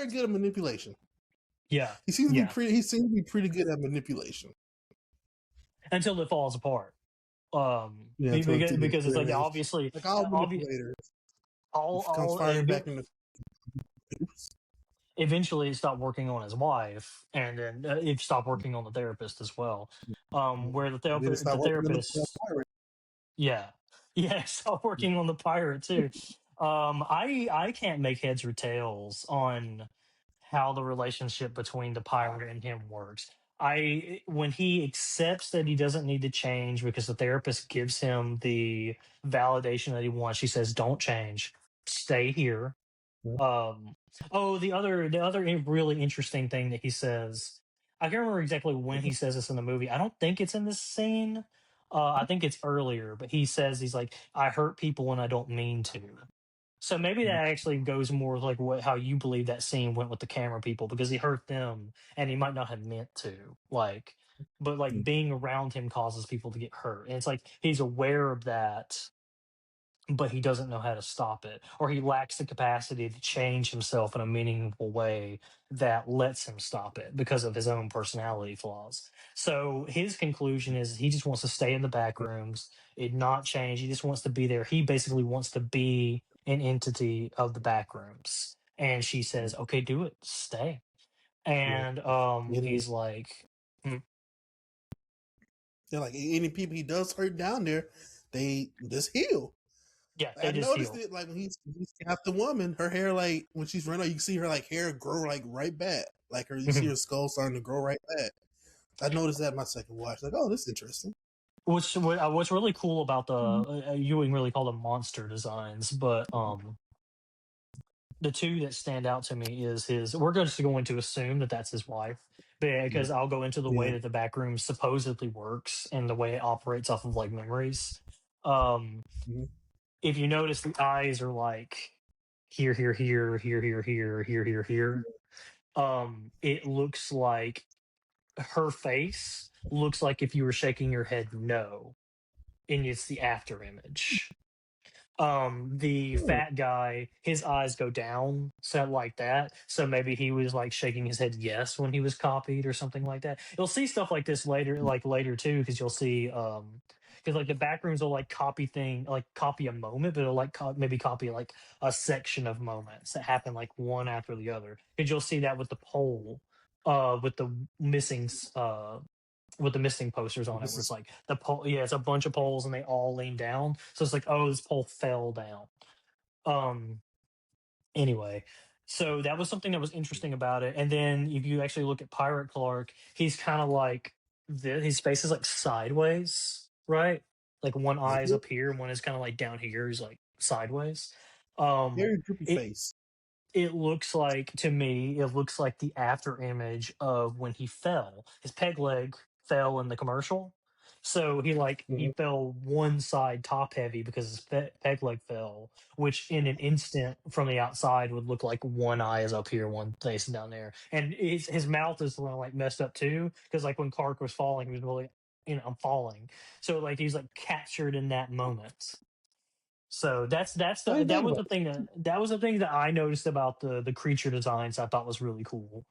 Speaker 2: good at manipulation.
Speaker 3: yeah,
Speaker 2: He seems
Speaker 3: yeah,
Speaker 2: to be pretty good at manipulation.
Speaker 3: until it falls apart.
Speaker 2: Yeah,
Speaker 3: Because it's like obviously,
Speaker 2: like all manipulators, he comes
Speaker 3: all
Speaker 2: firing back in the.
Speaker 3: eventually he stopped working on his wife, and then it stopped working on the therapist as well. Where
Speaker 2: Then it
Speaker 3: the
Speaker 2: stopped working on the
Speaker 3: therapist,
Speaker 2: pirate.
Speaker 3: yeah, yeah, stopped working on the pirate too. I can't make heads or tails on how the relationship between the pirate and him works. When he accepts that he doesn't need to change because the therapist gives him the validation that he wants, she says, "Don't change, stay here." Um, oh, the other really interesting thing that he says, I can't remember exactly when he says this in the movie. I don't think it's in this scene. I think it's earlier, but he says he's like, "I hurt people when I don't mean to." So maybe that actually goes more with like how you believe that scene went with the camera people, because he hurt them and he might not have meant to. But like being around him causes people to get hurt, and it's like he's aware of that, but he doesn't know how to stop it, or he lacks the capacity to change himself in a meaningful way that lets him stop it because of his own personality flaws. So his conclusion is he just wants to stay in the back rooms, it not change. He just wants to be there. He basically wants to be an entity of the back rooms. And she says, "Okay, do it. Stay."
Speaker 2: Yeah.
Speaker 3: And
Speaker 2: And
Speaker 3: he's like, "Mm,
Speaker 2: they're like any people he does hurt down there, they just heal.
Speaker 3: yeah,
Speaker 2: Like,
Speaker 3: they
Speaker 2: I
Speaker 3: just
Speaker 2: noticed
Speaker 3: heal."
Speaker 2: it like when he's got the woman, her hair like when she's running, you can see her like hair grow like right back. Like you see her skull starting to grow right back. I noticed that in my second watch. Like, oh, this is interesting.
Speaker 3: What's really cool about the you wouldn't really call them monster designs, but the two that stand out to me is his. We're just going to assume that that's his wife, because I'll go into the way
Speaker 2: Yeah.
Speaker 3: that the back room supposedly works and the way it operates off of like memories. Um,
Speaker 2: Mm-hmm.
Speaker 3: if you notice, the eyes are like here, here, here, here, here, here, here, here, here. It looks like her face looks like if you were shaking your head no, and it's the after image. The fat guy, his eyes go down, so like that, so maybe he was like shaking his head yes when he was copied or something like that. You'll see stuff like this later too, because you'll see because like the back rooms will like copy a moment, but it'll like maybe copy like a section of moments that happen like one after the other, because you'll see that with the poll, with the missing posters on it,
Speaker 2: This
Speaker 3: where it's
Speaker 2: is
Speaker 3: like the pole, yeah, it's a bunch of poles and they all lean down. So it's like, oh, this pole fell down. Um, anyway, so that was something that was interesting about it. And then if you actually look at Pirate Clark, he's kind of like his face is like sideways, right? Like one eye is up here, and one is kind of like down here. He's like sideways. Um,
Speaker 2: very droopy
Speaker 3: it
Speaker 2: face.
Speaker 3: it looks like, to me, it looks like the after image of when he fell. His peg leg fell in the commercial. So he
Speaker 2: Mm-hmm.
Speaker 3: fell one side top heavy because his peg leg fell, which in an instant from the outside would look like one eye is up here, one face down there. And his mouth is like messed up too, because like when Clark was falling, he was really, I'm falling. So like he's like captured in that moment. So
Speaker 2: I didn't
Speaker 3: that
Speaker 2: think
Speaker 3: was
Speaker 2: about
Speaker 3: the thing that was the thing that I noticed about the creature designs I thought was really cool.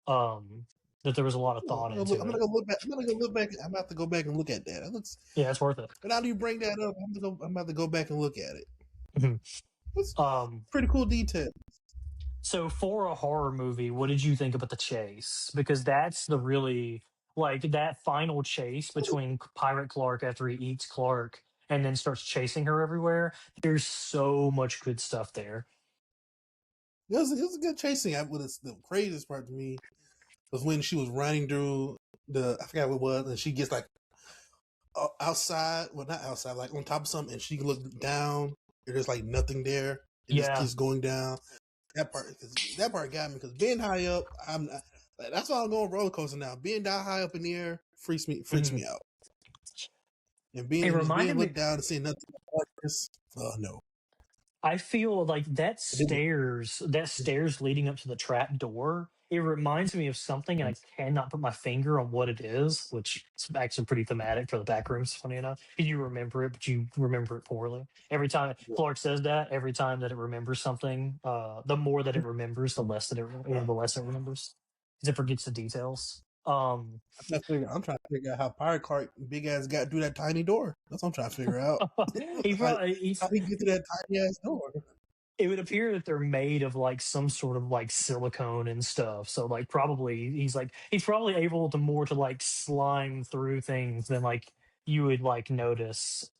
Speaker 3: Um, that there was a lot of thought
Speaker 2: I'm
Speaker 3: into
Speaker 2: gonna
Speaker 3: it.
Speaker 2: go look back. I'm gonna go look back. I'm about to go back and look at that. That looks.
Speaker 3: Yeah, it's worth it.
Speaker 2: But now do you bring that up? I'm about to go back and look at it.
Speaker 3: Mhm.
Speaker 2: That's
Speaker 3: Um,
Speaker 2: pretty cool detail.
Speaker 3: so for a horror movie, what did you think about the chase? Because that's the really like that final chase between Pirate Clark after he eats Clark and then starts chasing her everywhere. There's so much good stuff there.
Speaker 2: It was a good chasing. The craziest part to me was when she was running through I forgot what it was, and she gets like outside, well not outside, like on top of something, and she looked down, and there's like nothing there. It just
Speaker 3: Yeah.
Speaker 2: keeps going down. That part got me because being high up, that's why I'm going roller coaster now. Being that high up in the air freaks
Speaker 3: Mhm.
Speaker 2: me out, and
Speaker 3: It
Speaker 2: being
Speaker 3: reminded me.
Speaker 2: looked down and seeing nothing but darkness. Oh no!
Speaker 3: I feel like that stairs leading up to the trap door, it reminds me of something, and I cannot put my finger on what it is, which is actually pretty thematic for the Backrooms, funny enough. You remember it, but you remember it poorly. Every time Clark says that, every time that it remembers something, the more that it remembers, the less it remembers. Because it forgets the details.
Speaker 2: I'm trying to figure out how Pirate Clark big ass got through that tiny door. That's what I'm trying to figure out.
Speaker 3: he
Speaker 2: like
Speaker 3: probably
Speaker 2: how
Speaker 3: he's
Speaker 2: he get to that tiny ass door.
Speaker 3: it would appear that they're made of like some sort of like silicone and stuff. So like probably he's probably able to more to like slime through things than like you would like notice.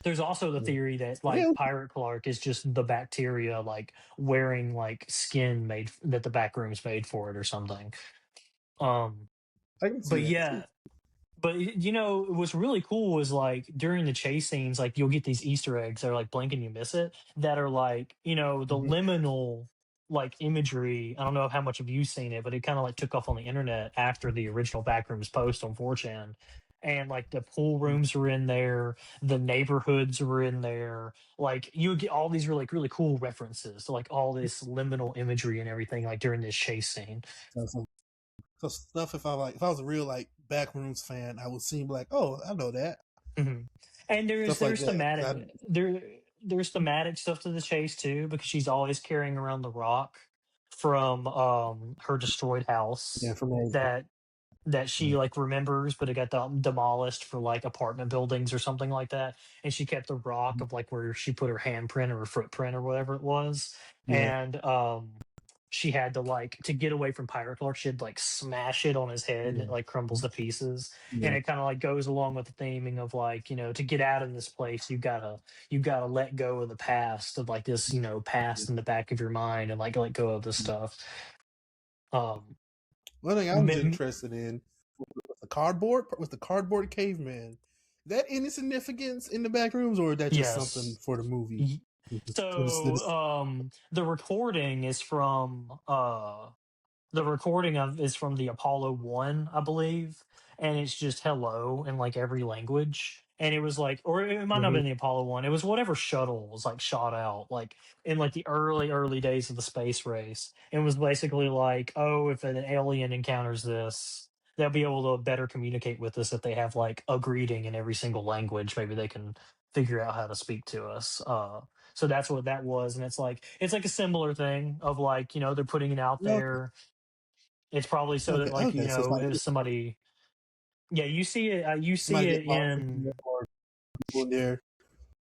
Speaker 3: There's also the theory that
Speaker 2: Yeah,
Speaker 3: like Pirate Clark is just the bacteria like wearing like skin made that the back room's made for it or something. Um
Speaker 2: I can see
Speaker 3: but
Speaker 2: that.
Speaker 3: yeah, but you know, what's really cool is like during the chase scenes, like you'll get these Easter eggs that are like blink and you miss it, that are like, you know, the
Speaker 2: Mhm.
Speaker 3: liminal like imagery. I don't know how much of you seen it, but it kind of like took off on the internet after the original Backrooms post on 4chan. And like the pool rooms were in there, the neighborhoods were in there. Like you would get all these really cool references to like all this liminal imagery and everything, like during this chase scene.
Speaker 2: So, so stuff. If I was a real like Backrooms fan, I would seem like, oh, I know that
Speaker 3: Mhm. And
Speaker 2: stuff like
Speaker 3: there's
Speaker 2: that.
Speaker 3: there's thematic stuff to the chase too, because she's always carrying around the rock from her destroyed
Speaker 2: Yeah,
Speaker 3: house
Speaker 2: from there.
Speaker 3: that she like remembers, but it got demolished for like apartment buildings or something like that. And she kept the rock of like where she put her handprint or her footprint or whatever it was.
Speaker 2: Yeah,
Speaker 3: And she had to like to get away from Pirate Clark, she'd like smash it on his head and
Speaker 2: yeah,
Speaker 3: it like crumbles to pieces. And
Speaker 2: yeah,
Speaker 3: it kind of like goes along with the theming of like, you know, to get out of this place, you gotta let go of the past, of like this, you know,
Speaker 2: yeah.
Speaker 3: past in the back of your mind, and like let go of this stuff. Um
Speaker 2: One thing I was interested in was the cardboard caveman. Is that any significance in the Backrooms, or is that just something
Speaker 3: Yes.
Speaker 2: for the movie?
Speaker 3: Y- So the recording of is from the Apollo 1, I believe, and it's just hello in like every language. And it was like, or it might not have
Speaker 2: Mhm.
Speaker 3: been the Apollo 1. It was whatever shuttle was like shot out like in like the early days of the space race. And it was basically like, oh, if an alien encounters this, they'll be able to better communicate with us if they have like a greeting in every single language. Maybe they can figure out how to speak to us. So that's what that was. And it's like a similar thing of like, you know, they're putting it out
Speaker 2: Okay,
Speaker 3: there. It's probably so that like, you
Speaker 2: okay. So it's
Speaker 3: know,
Speaker 2: like
Speaker 3: if somebody, yeah, you see
Speaker 2: somebody get
Speaker 3: it
Speaker 2: lost
Speaker 3: in,
Speaker 2: or people in there.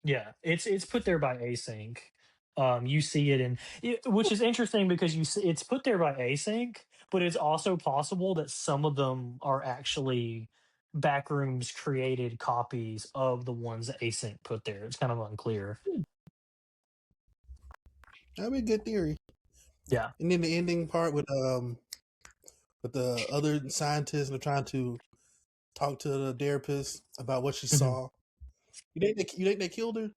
Speaker 3: yeah, it's put there by async. You see it in, which is interesting because you see it's put there by async, but it's also possible that some of them are actually Backrooms created copies of the ones that async put there. It's kind of unclear.
Speaker 2: That'd be a good theory.
Speaker 3: Yeah.
Speaker 2: And then the ending part with the other scientists and trying to talk to the therapist about what she
Speaker 3: Mhm.
Speaker 2: saw. You think they killed her?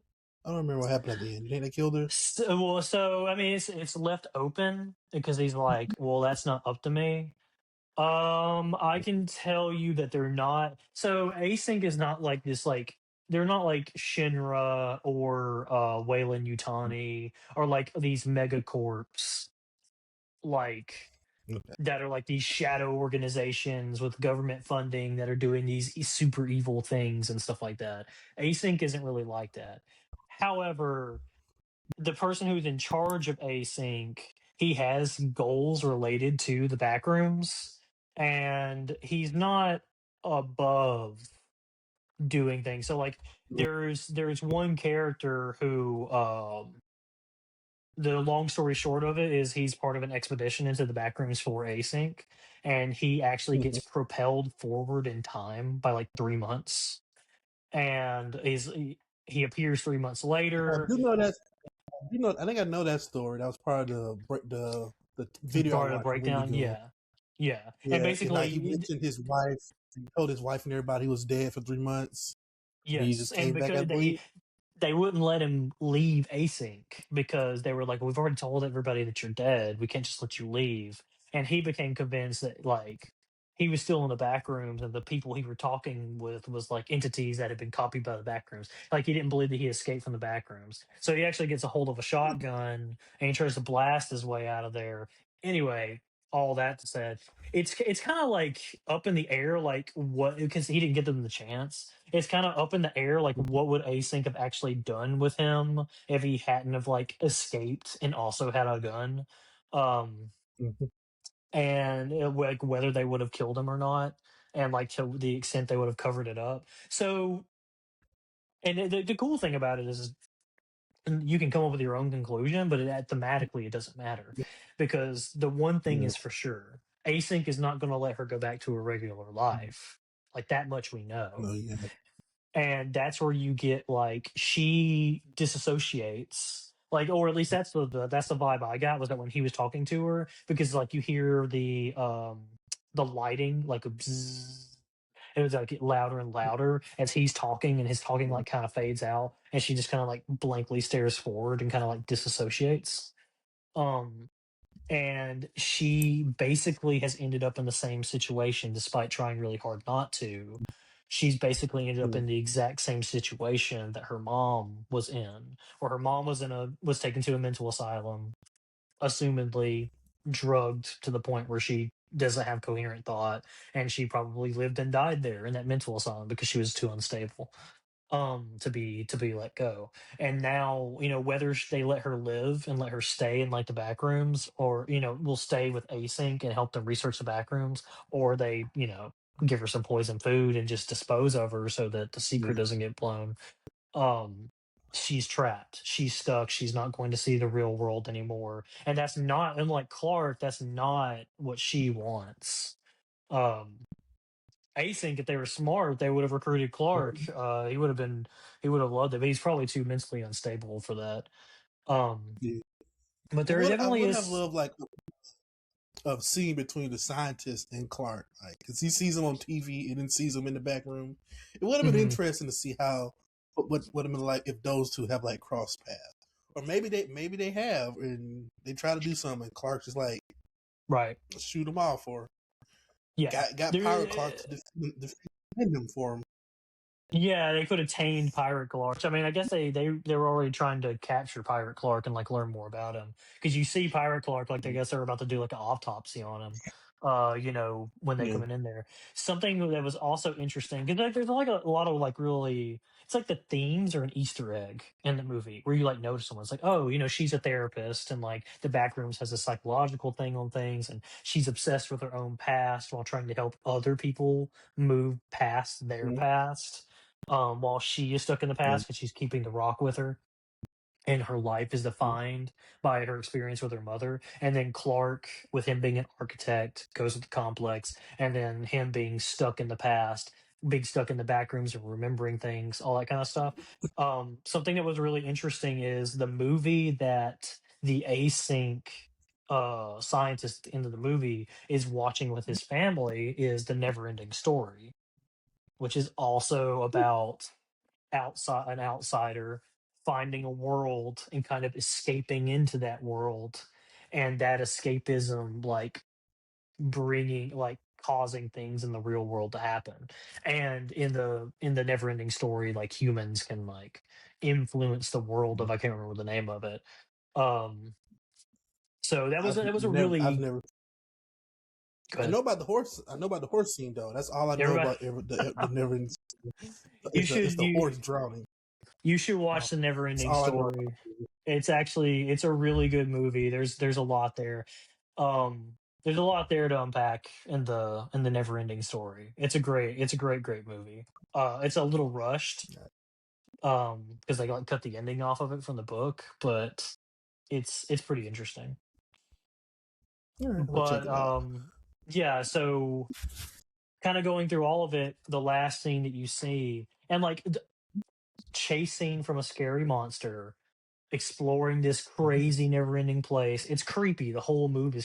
Speaker 2: I don't remember what happened at the end. You think they killed her?
Speaker 3: So I mean, it's left open because he's like, well, that's not up to me. I can tell you that they're not. So async is not like this. Like they're not like Shinra or Wayland Utani or like these megacorps like
Speaker 2: Okay.
Speaker 3: that are like these shadow organizations with government funding that are doing these super evil things and stuff like that. Async isn't really like that. However, the person who's in charge of Async, he has goals related to the backrooms, and he's not above doing things. So like there's one character who the long story short of it is he's part of an expedition into the backrooms for Async, and he actually gets
Speaker 2: Mhm.
Speaker 3: propelled forward in time by like 3 months, and he appears 3 months
Speaker 2: I
Speaker 3: later.
Speaker 2: do know that. You know, I think I know that story. That was part of the video I
Speaker 3: Part of the
Speaker 2: watched a week
Speaker 3: breakdown,
Speaker 2: ago.
Speaker 3: yeah, yeah, and
Speaker 2: Yeah, and like he
Speaker 3: basically,
Speaker 2: mentioned his wife. He told his wife and everybody he was dead for 3 months, and he
Speaker 3: yes,
Speaker 2: just
Speaker 3: and
Speaker 2: came back, I
Speaker 3: because
Speaker 2: believe.
Speaker 3: they wouldn't let him leave Async because they were like, "We've already told everybody that you're dead. We can't just let you leave." And he became convinced that like he was still in the back rooms, and the people he were talking with was like entities that had been copied by the back rooms. Like he didn't believe that he escaped from the back rooms. So he actually gets a hold of a shotgun and he tries to blast his way out of there. Anyway, all that said, it's kind of like up in the air, like what, because he didn't get them the chance. It's kind of up in the air, like what would Async have actually done with him if he hadn't have like escaped and also had a gun, um,
Speaker 2: Mhm.
Speaker 3: and like whether they would have killed him or not, and like to the extent they would have covered it up. So, and the cool thing about it is you can come up with your own conclusion, but thematically it doesn't matter because the one thing
Speaker 2: Yeah.
Speaker 3: is for sure: Async is not going to let her go back to a regular life. Like that much we know,
Speaker 2: No, yeah.
Speaker 3: and that's where you get like she disassociates, like, or at least that's the vibe I got, was that when he was talking to her, because like you hear the lighting like a bzzz, it was like get louder and louder as he's talking, and his talking like kind of fades out, and she just kind of like blankly stares forward and kind of like disassociates. um and she basically has ended up in the same situation despite trying really hard not to. She's basically ended up
Speaker 2: Mm.
Speaker 3: in the exact same situation that her mom was in, where her mom was taken to a mental asylum, assumedly drugged to the point where she doesn't have coherent thought, and she probably lived and died there in that mental asylum because she was too unstable to be let go. And now, whether they let her live and let her stay in like the back rooms, or will stay with Async and help them research the back rooms, or they give her some poison food and just dispose of her so that the
Speaker 2: Yeah.
Speaker 3: secret doesn't get blown. um she's trapped, she's stuck, she's not going to see the real world anymore, and that's not, unlike Clark, that's not what she wants. um Async, if they were smart, they would have recruited Clark. He would have loved it, but he's probably too mentally unstable for that. Um,
Speaker 2: Yeah.
Speaker 3: but there
Speaker 2: I
Speaker 3: definitely
Speaker 2: would have
Speaker 3: is.
Speaker 2: loved like a scene between the scientist and Clark, like because he sees him on TV and then sees him in the back room. It would have been
Speaker 3: Mhm,
Speaker 2: interesting to see how what would have been like if those two have like crossed paths, or maybe they have and they try to do something. And Clark's just like
Speaker 3: right.
Speaker 2: shoot them off, or
Speaker 3: Yeah.
Speaker 2: got Pirate Clark to defend them for him.
Speaker 3: Yeah, they could have tamed Pirate Clark. I mean, I guess they were already trying to capture Pirate Clark and like learn more about him, because you see Pirate Clark, like I guess they're about to do like an autopsy on him. When they
Speaker 2: Yeah.
Speaker 3: coming in there, something that was also interesting, because like, there's like a lot of like really, it's like the themes are an Easter egg in the movie where you like notice someone. It's like, oh, she's a therapist, and like the Backrooms has a psychological thing on things, and she's obsessed with her own past while trying to help other people move past their
Speaker 2: Mhm.
Speaker 3: past, while she is stuck in the
Speaker 2: Yeah.
Speaker 3: past because she's keeping the rock with her, and her life is defined by her experience with her mother. And then Clark, with him being an architect, goes with the complex, and then him being stuck in the past, being stuck in the back rooms and remembering things, all that kind of stuff. Something that was really interesting is the movie that the async scientist at the end of the movie is watching with his family is The Never Ending Story, which is also about an outsider finding a world and kind of escaping into that world, and that escapism like bringing like causing things in the real world to happen. And in the never ending story, like humans can like influence the world of, I can't remember the name of it. um so that was a
Speaker 2: I've
Speaker 3: really
Speaker 2: never.
Speaker 3: Go
Speaker 2: I
Speaker 3: ahead.
Speaker 2: know about the horse. I know about the horse scene though. That's all I know
Speaker 3: Everybody,
Speaker 2: about the never.
Speaker 3: you
Speaker 2: It's
Speaker 3: should
Speaker 2: the horse drowning.
Speaker 3: you should
Speaker 2: Uh,
Speaker 3: watch the
Speaker 2: That's
Speaker 3: Neverending
Speaker 2: all I know.
Speaker 3: Story. It's a really good movie. There's a lot there. There's a lot there to unpack in the Neverending Story. It's a great movie. It's a little rushed because they like cut the ending off of it from the book, but it's pretty interesting.
Speaker 2: All right, I'll check
Speaker 3: But
Speaker 2: it out.
Speaker 3: yeah, so kind of going through all of it, the last scene that you see, and like chasing from a scary monster, exploring this
Speaker 2: Mhm.
Speaker 3: crazy never-ending place. It's creepy. The whole movie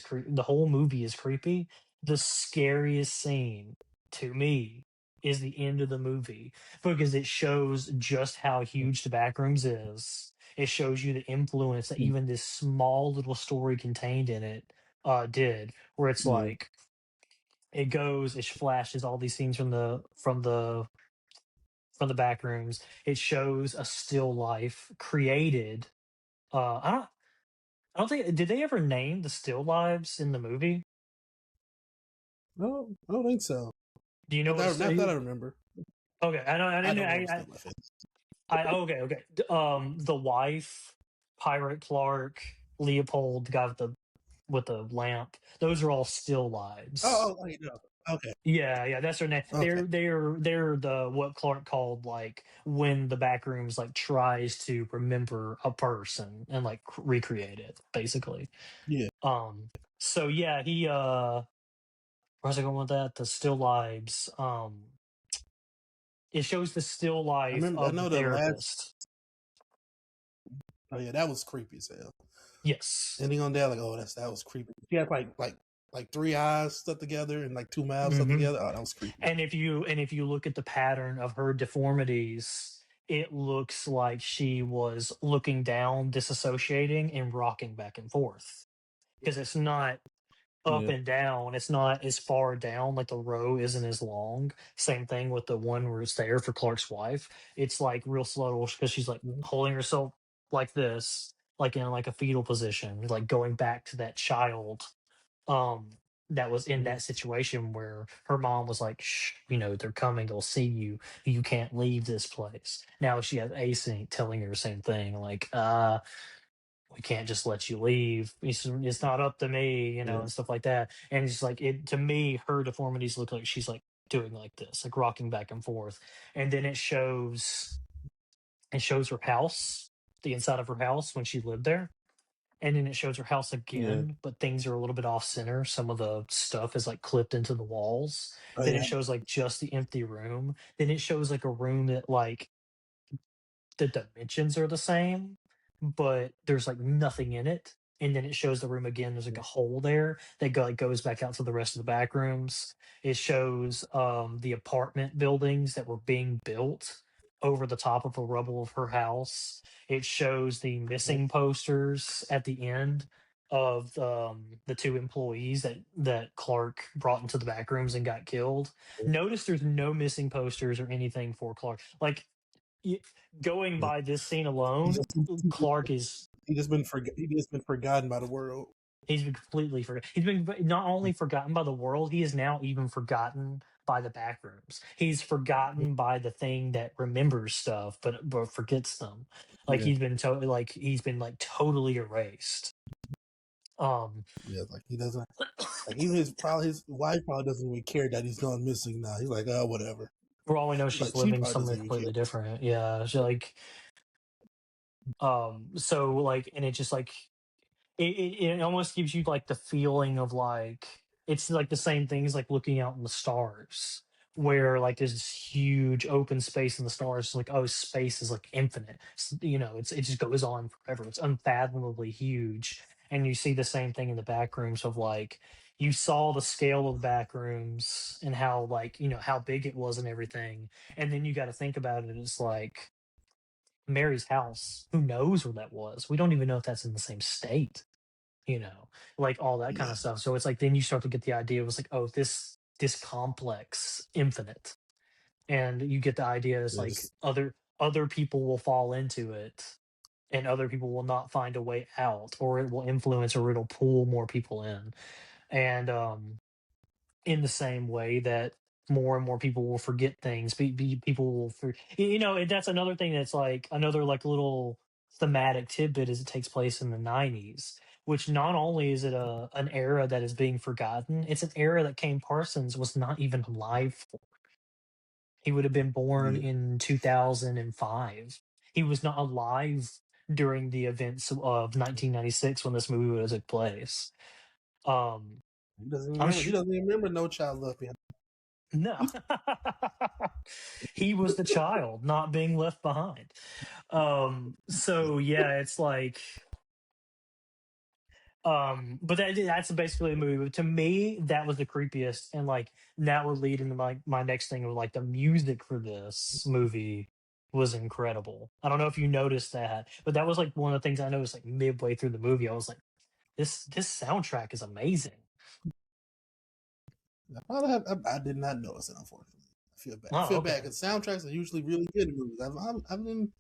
Speaker 3: is creepy. The scariest scene to me is the end of the movie because it shows just how huge the Backrooms is. It shows you the influence that even this small little story contained in it did. Where it's
Speaker 2: Yeah,
Speaker 3: like it flashes all these scenes from the Backrooms. It shows a still life created. I don't think did they ever name the still lives in the movie?
Speaker 2: no, I don't think so.
Speaker 3: Do you know what?
Speaker 2: Not that I remember.
Speaker 3: Okay, I know. I
Speaker 2: I
Speaker 3: didn't.
Speaker 2: don't know what still life is.
Speaker 3: Okay, okay. The wife, Pirate Clark, Leopold, the guy with the lamp. Those are all still lives.
Speaker 2: Wait, no. Okay,
Speaker 3: Yeah, yeah, that's their name.
Speaker 2: okay,
Speaker 3: They're the what Clark called like when the Backrooms like tries to remember a person and like recreate it, basically.
Speaker 2: yeah.
Speaker 3: Um. So yeah, he where was I going with that? The still lives. It shows the still
Speaker 2: I
Speaker 3: life
Speaker 2: remember. I
Speaker 3: of the
Speaker 2: know the last.
Speaker 3: therapist.
Speaker 2: Oh yeah, that was creepy as hell.
Speaker 3: Yes.
Speaker 2: Ending on that, like, oh, that was creepy. She had like three eyes stuck together and like two mouths stuck
Speaker 3: Hmm.
Speaker 2: together. Oh, that was creepy.
Speaker 3: And if you look at the pattern of her deformities, it looks like she was looking down, disassociating, and rocking back and forth because it's not up
Speaker 2: Yeah.
Speaker 3: and down. It's not as far down, like the row isn't as long. Same thing with the one where it's there for Clark's wife. It's like real slow because she's like
Speaker 2: Mhm.
Speaker 3: holding herself like this, like in like a fetal position, like going back to that child um that was in
Speaker 2: Mhm.
Speaker 3: that situation where her mom was like, shh, you know, they're coming, they'll see you. You can't leave this place. Now she has async telling her the same thing, like, we can't just let you leave. It's not up to me, you know,
Speaker 2: Yeah.
Speaker 3: and stuff like that. And it's like it to me, her deformities look like she's like doing like this, like rocking back and forth. And then it shows her house, the inside of her house when she lived there. And then it shows her house
Speaker 2: Yeah.
Speaker 3: again, but things are a little bit off center. Some of the stuff is like clipped into the walls.
Speaker 2: Oh
Speaker 3: Then
Speaker 2: yeah.
Speaker 3: it shows like just the empty room. Then it shows like a room that like the dimensions are the same, but there's like nothing in it. And then it shows the room again. There's like a hole there that like, goes back out to the rest of the back rooms. It shows the apartment buildings that were being built over the top of the rubble of her house. It shows the missing posters at the end of the two employees that Clark brought into the back rooms and got killed. Notice there's no missing posters or anything for Clark. Like y- going
Speaker 2: Yeah.
Speaker 3: by this scene
Speaker 2: He
Speaker 3: alone,
Speaker 2: just, he just
Speaker 3: Clark is
Speaker 2: he just been forgotten by the world.
Speaker 3: he's been completely forgotten. He's been not only forgotten by the world, he is now even forgotten by the backrooms. He's forgotten by the thing that remembers stuff but forgets them. Like
Speaker 2: Yeah.
Speaker 3: he's been like totally erased. Um
Speaker 2: Yeah. Like he doesn't. Like even his wife probably doesn't even care that he's gone missing now. He's like, oh, whatever.
Speaker 3: for all we know, she's
Speaker 2: Like she
Speaker 3: living
Speaker 2: probably doesn't
Speaker 3: somewhere
Speaker 2: even care.
Speaker 3: completely different. Yeah. She like so like and it just like it almost gives you like the feeling of like it's like the same thing as like looking out in the stars where like there's this huge open space in the stars like oh space is like infinite. You know it just goes on forever, it's unfathomably huge. And you see the same thing in the back rooms of like you saw the scale of the back rooms and how like you know how big it was and everything. And then you got to think about it, it's like Mary's house, who knows where that was, we don't even know if that's in the same state, you know, like all that kind
Speaker 2: Yeah.
Speaker 3: of stuff. So it's like then you start to get the idea. It was like, oh, this complex, infinite, and you get the idea is like
Speaker 2: Yes.
Speaker 3: other people will fall into it, and other people will not find a way out, or it will influence, or it'll pull more people in. And in the same way that more and more people will forget things. People will, and that's another thing that's like another like little thematic tidbit is it takes place in the 90s, which not only is it an era that is being forgotten, it's an era that Kane Parsons was not even alive for. He would have been born
Speaker 2: Yeah,
Speaker 3: in 2005. He was not alive during the events of 1996 when this movie would have took place. Um,
Speaker 2: he doesn't
Speaker 3: I'm
Speaker 2: remember. He
Speaker 3: sure.
Speaker 2: doesn't even remember No Child Left Behind.
Speaker 3: No. He was the child not being left behind. So yeah, it's like but that's basically the movie. But to me, that was the creepiest, and like that would lead into my next thing of like the music for this movie was incredible. I don't know if you noticed that, but that was like one of the things I noticed like midway through the movie. I was like, this soundtrack is amazing.
Speaker 2: I did not notice it. Unfortunately, I feel bad. I
Speaker 3: Oh,
Speaker 2: feel bad
Speaker 3: okay.
Speaker 2: because soundtracks are usually really good in movies.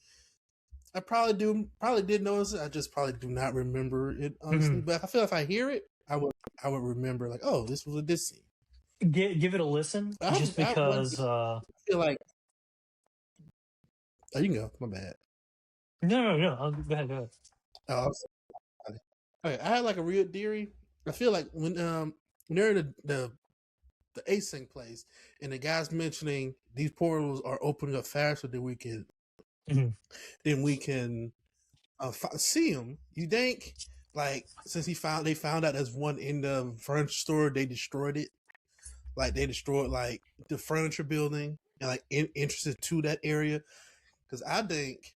Speaker 2: I probably did notice it. I just probably do not remember it honestly.
Speaker 3: Mhm.
Speaker 2: But I feel if I hear it, I would remember like, oh, this was a this scene.
Speaker 3: Give it a listen, just
Speaker 2: I
Speaker 3: because.
Speaker 2: feel like oh, you can go. My bad.
Speaker 3: No. Go ahead. Go ahead.
Speaker 2: Oh, I'm sorry. Okay, I had like a real theory. I feel like when they're in the async place and the guy's mentioning these portals are opening up faster than
Speaker 3: Mhm.
Speaker 2: we can see them. You think like since they found out there's one in the furniture store, they destroyed it. Like they destroyed like the furniture building and like interested to that area. Because I think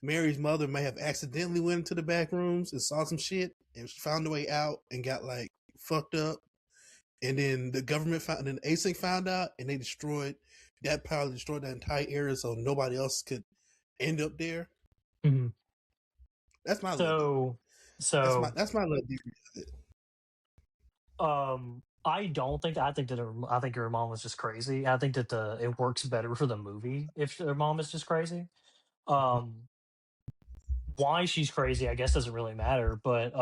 Speaker 2: Mary's mother may have accidentally went into the back rooms and saw some shit, and she found a way out and got like fucked up. And then the government found, and then ASIC found out, and they destroyed that. Probably destroyed that entire area, so nobody else could end up there.
Speaker 3: Mhm.
Speaker 2: That's my little theory.
Speaker 3: So, so
Speaker 2: That's my little theory.
Speaker 3: I don't think I think that I think her mom was just crazy. I think that the it works better for the movie if her mom is just crazy. Um, why she's crazy, I guess, doesn't really matter. But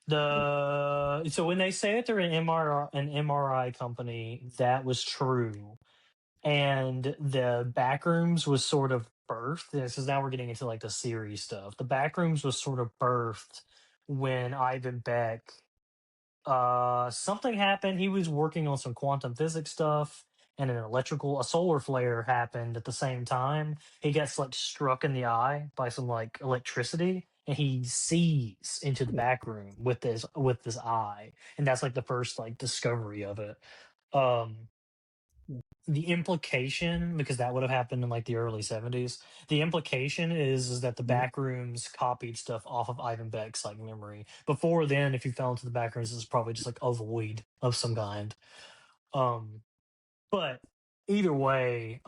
Speaker 3: the so when they say that they're an MRI company, that was true, and the Backrooms was sort of birthed. This is now we're getting into like the series stuff. The Backrooms was sort of birthed when Ivan Beck something happened. He was working on some quantum physics stuff, and a solar flare happened at the same time. He gets like struck in the eye by some like electricity, and he sees into the back room with this eye, and that's like the first like discovery of it. Um, the implication, because that would have happened in like the early 70s, the implication is that the Backrooms copied stuff off of Ivan Beck's like memory. Before then, if you fell into the Backrooms, it's probably just like a void of some kind. um but either way,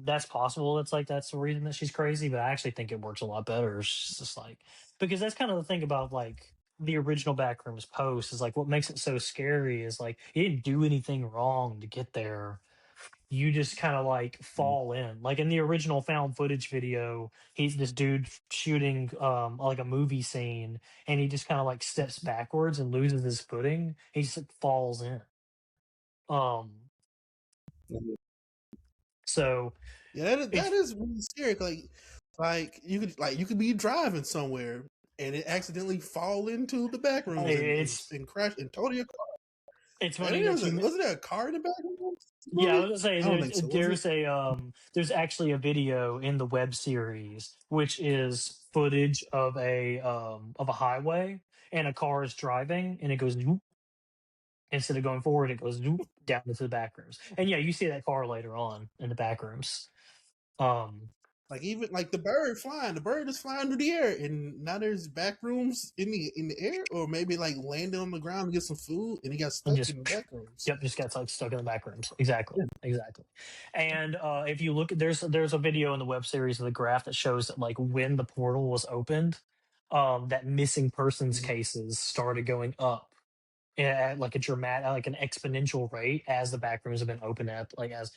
Speaker 3: that's possible. It's like that's the reason that she's crazy, but I actually think it works a lot better. It's just like, because that's kind of the thing about like the original Backrooms post is like what makes it so scary is like you didn't do anything wrong to get there. You just kind of like fall in. Like in the original found footage video, he's this dude shooting like a movie scene, and he just kind of like steps backwards and loses his footing. He just like falls in. Um so
Speaker 2: Yeah, that
Speaker 3: if
Speaker 2: is really scary. You could be driving somewhere and it accidentally fall into the back rooms
Speaker 3: it's
Speaker 2: and crash and total your car.
Speaker 3: it's
Speaker 2: I think
Speaker 3: funny that you.
Speaker 2: wasn't there a car in the back rooms
Speaker 3: Yeah, I was
Speaker 2: movie?
Speaker 3: gonna say
Speaker 2: I don't think so. Was it?
Speaker 3: there's actually a video in the web series which is footage of a highway, and a car is driving, and it goes zoop. Instead of going forward, it goes zoop down into the back rooms. And yeah, you see that car later on in the back rooms. Um
Speaker 2: Like even like the bird is flying through the air, and now there's back rooms in the air, or maybe like landing on the ground to get some food, and he got
Speaker 3: and
Speaker 2: stuck
Speaker 3: just
Speaker 2: in the back rooms.
Speaker 3: yep, just gets like stuck in the back rooms. Exactly.
Speaker 2: Yeah.
Speaker 3: Exactly. And if you look at there's a video in the web series of the graph that shows that like when the portal was opened, that missing persons
Speaker 2: Mhm.
Speaker 3: cases started going up at like a dramatic, like an exponential rate as the back rooms have been opened up. Like as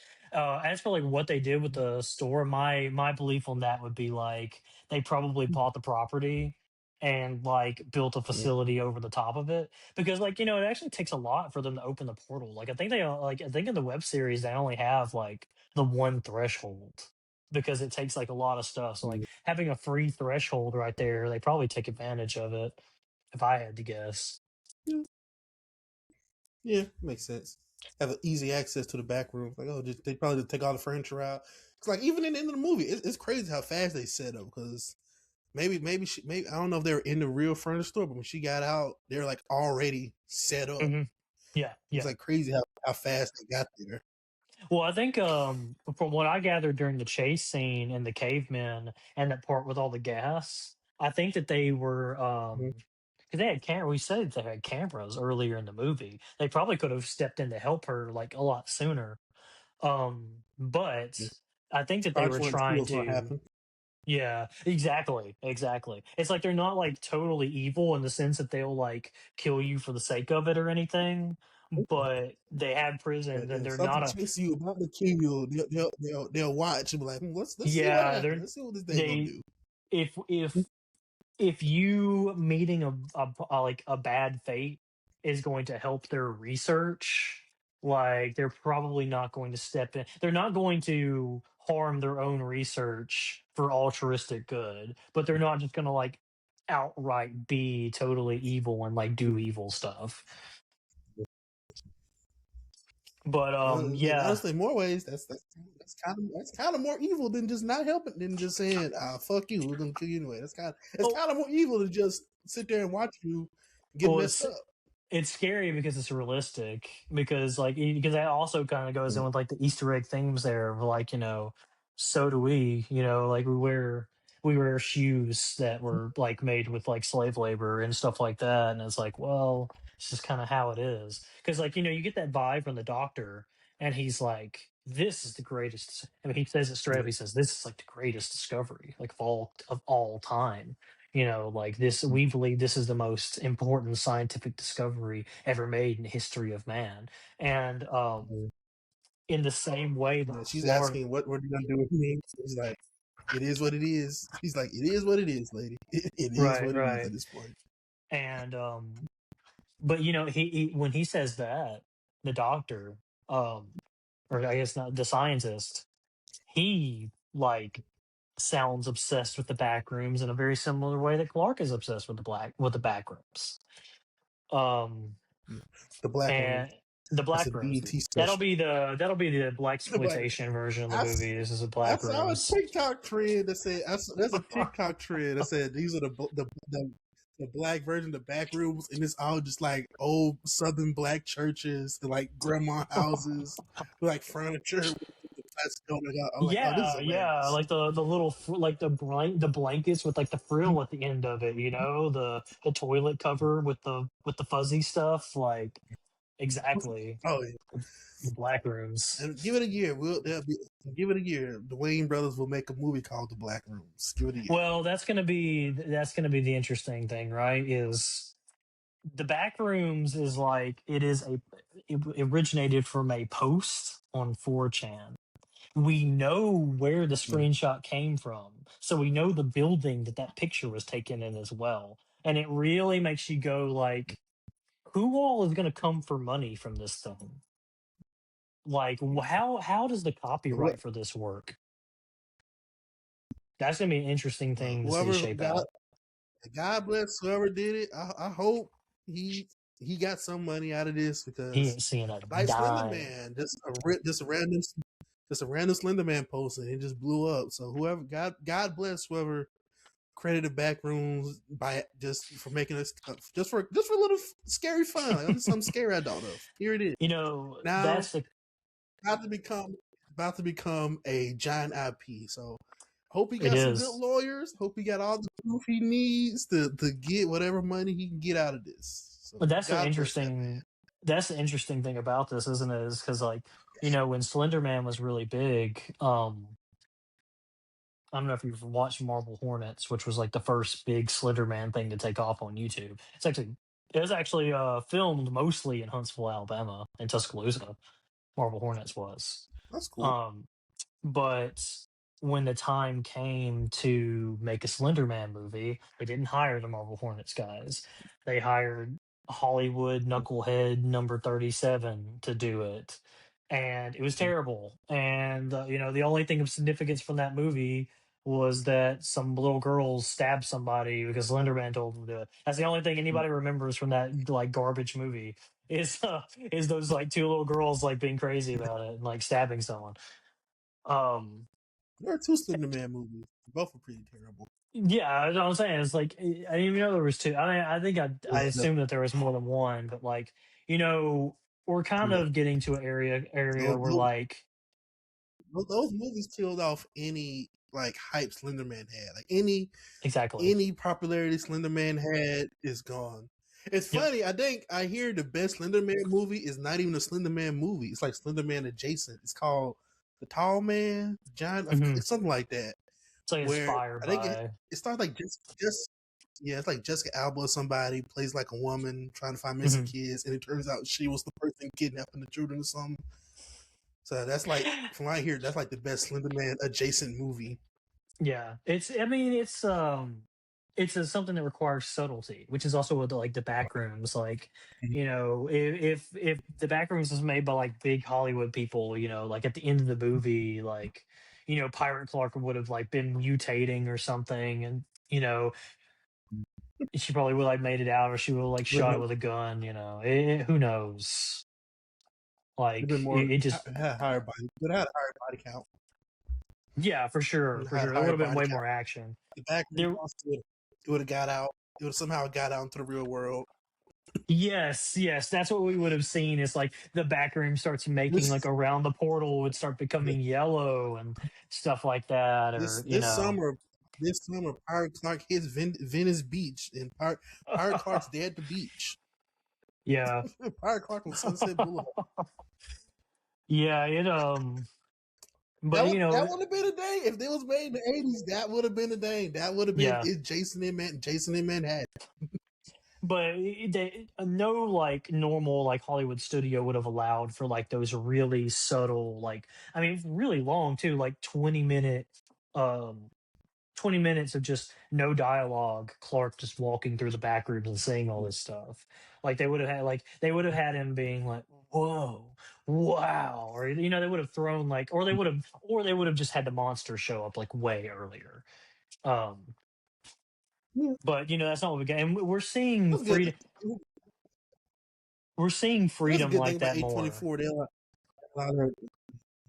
Speaker 3: for like what they did with the store, my belief on that would be like they probably bought the property and like built a facility over the top of it because like it actually takes a lot for them to open the portal. Like I think in the web series they only have like the one threshold because it takes like a lot of stuff. So like having a free threshold right there, they probably take advantage of it. If I had to guess.
Speaker 2: Yeah, makes sense. Have easy access to the back room. Like, oh, they probably just take all the furniture out. It's like even in the end of the movie, it's crazy how fast they set up. Because maybe I don't know if they were in the real furniture store, but when she got out, they're like already set up.
Speaker 3: Yeah,
Speaker 2: It's like crazy how fast they got there.
Speaker 3: Well, I think from what I gathered during the chase scene and the cavemen and that part with all the gas, I think that they were because they had we said they had cameras earlier in the movie. They probably could have stepped in to help her like a lot sooner. But I think that they
Speaker 2: Probably
Speaker 3: were
Speaker 2: just wanted to see
Speaker 3: trying
Speaker 2: what's gonna
Speaker 3: to.
Speaker 2: happen.
Speaker 3: Yeah, exactly, exactly. It's like they're not like totally evil in the sense that they'll like kill you for the sake of it or anything, but they have prisons
Speaker 2: But
Speaker 3: and
Speaker 2: if
Speaker 3: they're
Speaker 2: something
Speaker 3: not a.
Speaker 2: chasing you about to kill you, they'll watch and be like, let's see what
Speaker 3: Yeah,
Speaker 2: happens.
Speaker 3: they're
Speaker 2: Let's see what this thing gonna
Speaker 3: they
Speaker 2: do.
Speaker 3: if you meeting like a bad fate is going to help their research, like they're probably not going to step in. They're not going to harm their own research for altruistic good, but they're not just going to like outright be totally evil and like do evil stuff. But yeah.
Speaker 2: Honestly, in more ways, that's kind of more evil than just not helping, than just saying, "Fuck you, we're gonna kill you anyway." It's
Speaker 3: Oh,
Speaker 2: kind of more evil to just sit there and watch you get
Speaker 3: well,
Speaker 2: messed up.
Speaker 3: it's scary because it's realistic because because that also kind of goes in with like the Easter egg themes there of like so do we like we wear shoes that were like made with like slave labor and stuff like that, and it's like, well, it's just kind of how it is because like you get that vibe from the doctor and he's like, this is the greatest. I mean, he says it straight up. He says this is like the greatest discovery like of all time. Like this, we believe this is the most important scientific discovery ever made in the history of man. And in the same way that
Speaker 2: She's
Speaker 3: Florida,
Speaker 2: asking, "What are you gonna do with me?" He's like, "It is what it is." He's like, "It is what it is, lady. It is
Speaker 3: right,
Speaker 2: what it is
Speaker 3: right,
Speaker 2: at this point."
Speaker 3: and but he when he says that, the doctor, or I guess not the scientist, he like sounds obsessed with the back rooms in a very similar way that Clark is obsessed with the back rooms. Um,
Speaker 2: The black room.
Speaker 3: and the
Speaker 2: That's a
Speaker 3: black rooms.
Speaker 2: BET
Speaker 3: That'll
Speaker 2: special.
Speaker 3: be the black
Speaker 2: The black.
Speaker 3: exploitation version of the
Speaker 2: I,
Speaker 3: movie. This is a
Speaker 2: I
Speaker 3: black
Speaker 2: saw a
Speaker 3: rooms.
Speaker 2: TikTok trend that said there's a TikTok trend that said these are the black version of back rooms, and it's all just like old Southern black churches, and like grandma houses, like furniture. I'm like, oh, this is
Speaker 3: Yeah,
Speaker 2: hilarious.
Speaker 3: like the little like the blankets with like the frill at the end of it. The toilet cover with the fuzzy stuff. Like exactly
Speaker 2: Oh yeah,
Speaker 3: the black rooms.
Speaker 2: and give it a year. Give it a year. The Wayne brothers will make a movie called The Black Rooms. Give it a year.
Speaker 3: Well, that's gonna be the interesting thing, right? Is the Backrooms is like it originated from a post on 4chan. We know where the
Speaker 2: Mm.
Speaker 3: screenshot came from, so we know the building that picture was taken in as well. And it really makes you go like, who all is going to come for money from this thing? Like, how does the
Speaker 2: What?
Speaker 3: copyright for this work? That's going to be an interesting thing to see
Speaker 2: Whoever
Speaker 3: shape out.
Speaker 2: God bless whoever did it. I hope he got some money out of this
Speaker 3: He
Speaker 2: because
Speaker 3: ain't seeing a
Speaker 2: like Slender
Speaker 3: dime.
Speaker 2: Man, just a random Slender Man post and it just blew up. So whoever God bless whoever credited Backrooms by just for making us just for a little scary fun. Like, just something scary I thought of. Here it is. Now
Speaker 3: That's the
Speaker 2: about to become a giant IP. So hope he
Speaker 3: it
Speaker 2: got some good
Speaker 3: is.
Speaker 2: lawyers. Hope he got all the proof he needs to get whatever money he can get out of this. So
Speaker 3: But that's the
Speaker 2: God bless that man.
Speaker 3: interesting. That's the interesting thing about this, isn't it? Is because like when Slender Man was really big, I don't know if you've watched Marble Hornets, which was like the first big Slender Man thing to take off on YouTube. It was actually filmed mostly in Huntsville, Alabama, and Tuscaloosa. Marble Hornets was,
Speaker 2: That's cool.
Speaker 3: um, but when the time came to make a Slender Man movie, they didn't hire the Marvel Hornets guys. They hired Hollywood knucklehead number 37 to do it. And it was terrible. And, the only thing of significance from that movie was that some little girls stabbed somebody because Slender Man told them to do it. That's the only thing anybody remembers from that like garbage movie is those like two little girls like being crazy about it and like stabbing someone. Um,
Speaker 2: There are two Slender Man movies. Both are pretty terrible.
Speaker 3: Yeah, that's what I'm saying. It's like I didn't even know there was two. I mean, I think I
Speaker 2: Yeah,
Speaker 3: assumed that there was more than one, but like we're kind
Speaker 2: yeah.
Speaker 3: of getting to an area
Speaker 2: Those,
Speaker 3: where
Speaker 2: those,
Speaker 3: like
Speaker 2: those movies killed off any like hype Slender Man had. Like any
Speaker 3: exactly.
Speaker 2: popularity Slender Man had is gone. It's
Speaker 3: Yep.
Speaker 2: funny. I think I hear the best Slender Man movie is not even a Slender Man movie. It's like Slender Man adjacent. It's called The Tall Man, Giant.
Speaker 3: Hmm.
Speaker 2: It's something like that.
Speaker 3: It's like
Speaker 2: Where
Speaker 3: inspired
Speaker 2: I think
Speaker 3: by.
Speaker 2: it starts like just yeah, it's like Jessica Alba or somebody plays like a woman trying to find missing
Speaker 3: Mhm.
Speaker 2: kids, and it turns out she was the person kidnapping the children or something. So that's like from what I hear, that's like the best Slender Man adjacent movie.
Speaker 3: Yeah, it's. I mean, something that requires subtlety, which is also what like the Backrooms. Like, if the Backrooms was made by like big Hollywood people, like at the end of the movie, like, Pirate Clark would have like been mutating or something, and she probably would like made it out, or she would have like
Speaker 2: Would
Speaker 3: shot it
Speaker 2: have
Speaker 3: with a gun. Who knows?
Speaker 2: been
Speaker 3: Like,
Speaker 2: more
Speaker 3: it just.
Speaker 2: had higher body, would have had a higher body count.
Speaker 3: Yeah, for sure, for
Speaker 2: Had
Speaker 3: sure. There would
Speaker 2: higher
Speaker 3: have been
Speaker 2: body
Speaker 3: way
Speaker 2: count.
Speaker 3: more action.
Speaker 2: The back
Speaker 3: There.
Speaker 2: it would have got out. It would somehow got out into the real world.
Speaker 3: Yes, yes, that's what we would have seen. Is like the back room starts making
Speaker 2: This
Speaker 3: like around the portal would start becoming yellow and stuff like that, or
Speaker 2: this summer, Pirate Clark hits Venice Beach, and Pirate Clark's dead at the beach.
Speaker 3: yeah,
Speaker 2: Pirate Clark on Sunset Boulevard.
Speaker 3: yeah, but
Speaker 2: That would have been a day if it was made in the 80s. That would have been a day. That would have been
Speaker 3: yeah,
Speaker 2: Jason in Manhattan.
Speaker 3: but no like normal like Hollywood studio would have allowed for like those really subtle like I mean really long too like um 20 minutes of just no dialogue, Clark just walking through the back rooms and saying all this stuff. Like they would have had him being like, whoa, wow. Or they would have thrown like or they would have just had the monster show up like way earlier. Um
Speaker 2: Yeah,
Speaker 3: but that's not what we got. And we're seeing
Speaker 2: that's good.
Speaker 3: freedom we're seeing
Speaker 2: That's a
Speaker 3: freedom
Speaker 2: good thing
Speaker 3: like
Speaker 2: about
Speaker 3: that more.
Speaker 2: A24.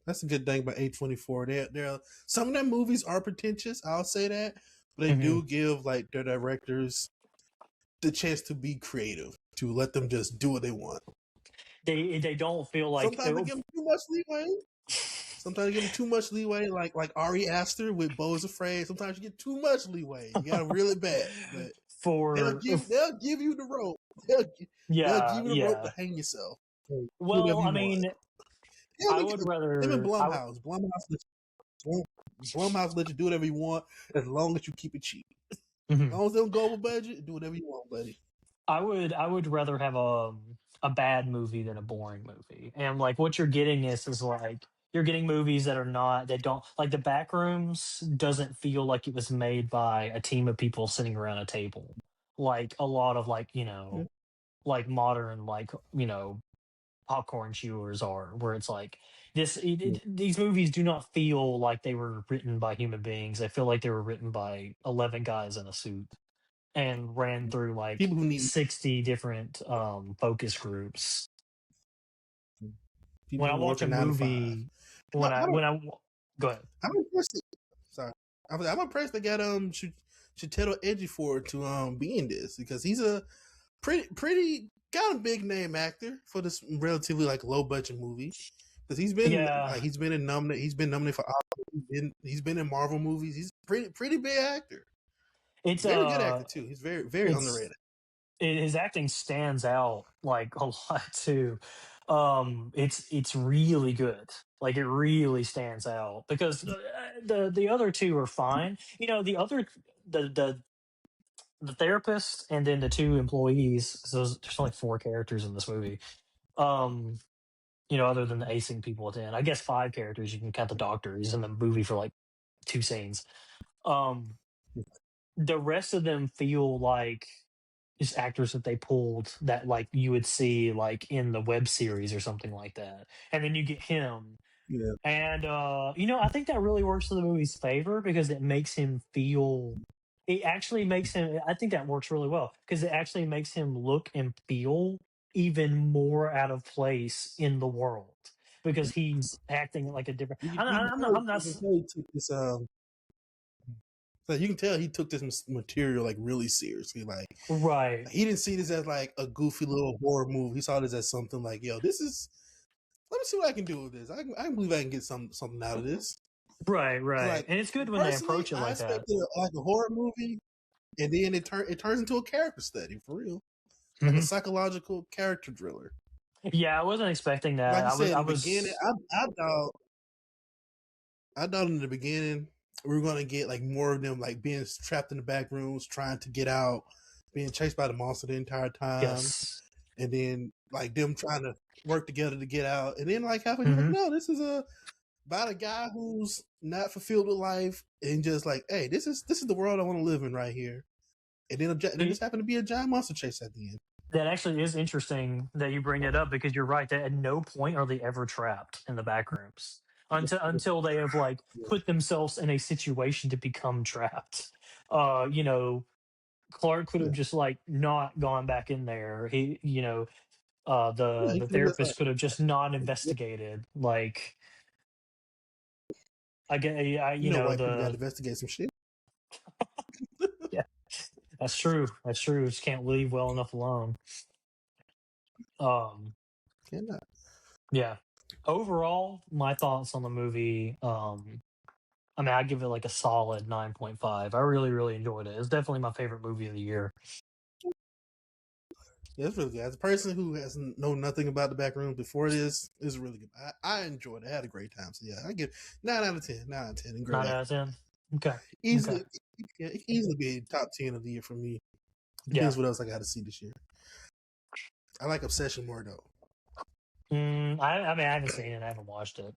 Speaker 2: That's a good thing about A24. Some of their movies are pretentious. I'll say that, but they
Speaker 3: Hmm.
Speaker 2: do give like their directors the chance to be creative, to let them just do what they want.
Speaker 3: They don't feel like
Speaker 2: Sometimes they give them too much leeway. Sometimes you give them too much leeway, like Ari Aster with Beau is Afraid. Sometimes you get too much leeway. You gotta reel it back, but
Speaker 3: for
Speaker 2: they'll give you the rope. They'll
Speaker 3: yeah,
Speaker 2: give you the rope to
Speaker 3: yeah.
Speaker 2: hang yourself. Do
Speaker 3: Well,
Speaker 2: whatever
Speaker 3: I
Speaker 2: you want.
Speaker 3: mean,
Speaker 2: Yeah,
Speaker 3: I
Speaker 2: look
Speaker 3: would
Speaker 2: at them in
Speaker 3: rather I would
Speaker 2: Blumhouse. Blumhouse let you do whatever you want as long as you keep it cheap. As
Speaker 3: mhm.
Speaker 2: long as they don't go over budget, do whatever you want, buddy.
Speaker 3: I would rather have a bad movie than a boring movie. And like what you're getting is like you're getting movies that don't like the Backrooms doesn't feel like it was made by a team of people sitting around a table. Like a lot of like,
Speaker 2: Yeah,
Speaker 3: like modern like, popcorn chewers are where it's like
Speaker 2: yeah.
Speaker 3: these movies do not feel like they were written by human beings. They feel like they were written by 11 guys in a suit and ran through like
Speaker 2: People who need
Speaker 3: 60 different focus groups. When
Speaker 2: people
Speaker 3: I
Speaker 2: who work
Speaker 3: watch
Speaker 2: a
Speaker 3: a
Speaker 2: 9 to 5.
Speaker 3: movie, go ahead.
Speaker 2: I'm impressed. Sorry, I'm impressed they got Shitero Ejiofor to be in this because he's a pretty kind of big name actor for this relatively like low budget movie. Because
Speaker 3: Yeah,
Speaker 2: he's been nominated. He's been nominated for Oscar. He's been in Marvel movies. He's pretty big actor.
Speaker 3: it's
Speaker 2: Very good actor too. He's very
Speaker 3: it's
Speaker 2: underrated.
Speaker 3: his acting stands out like a lot too. It's really good. Like it really stands out because the other two are fine. The the therapist and then the two employees. So there's only four characters in this movie. Um, other than the acing people at the end, I guess five characters. You can count the doctor. He's in the movie for like 2 scenes. The rest of them feel like just actors that they pulled that like you would see like in the web series or something like that. And then you get him.
Speaker 2: Yeah.
Speaker 3: And I think that really works to the movie's favor because it makes him feel it actually makes him I think that works really well because it actually makes him look and feel even more out of place in the world because he's acting like a different I'm not
Speaker 2: You can tell he took this so you can tell he took this material like really seriously. Like
Speaker 3: right.
Speaker 2: he didn't see this as like a goofy little horror movie. He saw this as something like, yo, this is. Let me see what I can do with this. I can believe I can get something out of this.
Speaker 3: Right.
Speaker 2: Like
Speaker 3: And it's good when they
Speaker 2: personally,
Speaker 3: approach it
Speaker 2: I
Speaker 3: like that.
Speaker 2: expected like a horror movie, and then it turns into a character study for real, like a
Speaker 3: Mhm.
Speaker 2: psychological character thriller.
Speaker 3: Yeah, I wasn't expecting that.
Speaker 2: Like you said
Speaker 3: I
Speaker 2: in the beginning,
Speaker 3: was
Speaker 2: I thought in the beginning we were gonna get like more of them like being trapped in the back rooms, trying to get out, being chased by the monster the entire time,
Speaker 3: yes.
Speaker 2: and then like them trying to work together to get out, and then like halfway, like,
Speaker 3: Mhm.
Speaker 2: no, this is about a guy who's not fulfilled with life, and just like, hey, this is the world I want to live in right here, and then there just happened to be a giant monster chase at the end.
Speaker 3: That actually is interesting that you bring it up because you're right that at no point are they ever trapped in the back rooms until they have like put themselves in a situation to become trapped. Clark could have
Speaker 2: Yeah,
Speaker 3: just like not gone back in there.
Speaker 2: yeah, he
Speaker 3: The
Speaker 2: could have just like,
Speaker 3: therapist could have just not investigated. Like I get,
Speaker 2: white people got to investigate some shit.
Speaker 3: yeah, that's true. That's true. Just can't leave well enough alone. Um,
Speaker 2: Cannot.
Speaker 3: yeah. Overall, my thoughts on the movie. I mean, I give it like a solid 9.5. I really, really enjoyed it. It's definitely my favorite movie of the year.
Speaker 2: Yeah, it's really good. As a person who has known nothing about the back rooms before this, it's really good. I enjoyed it. I had a great time. So yeah, I give 9 out of 10. 9 out of 10. And great
Speaker 3: 9 out
Speaker 2: acting.
Speaker 3: of 10. Okay. Okay.
Speaker 2: Easily, yeah, it can easily be top 10 of the year for me.
Speaker 3: Yeah.
Speaker 2: Depends what else I got to see this year. I like Obsession more though.
Speaker 3: I mean, I haven't seen it. I haven't watched it.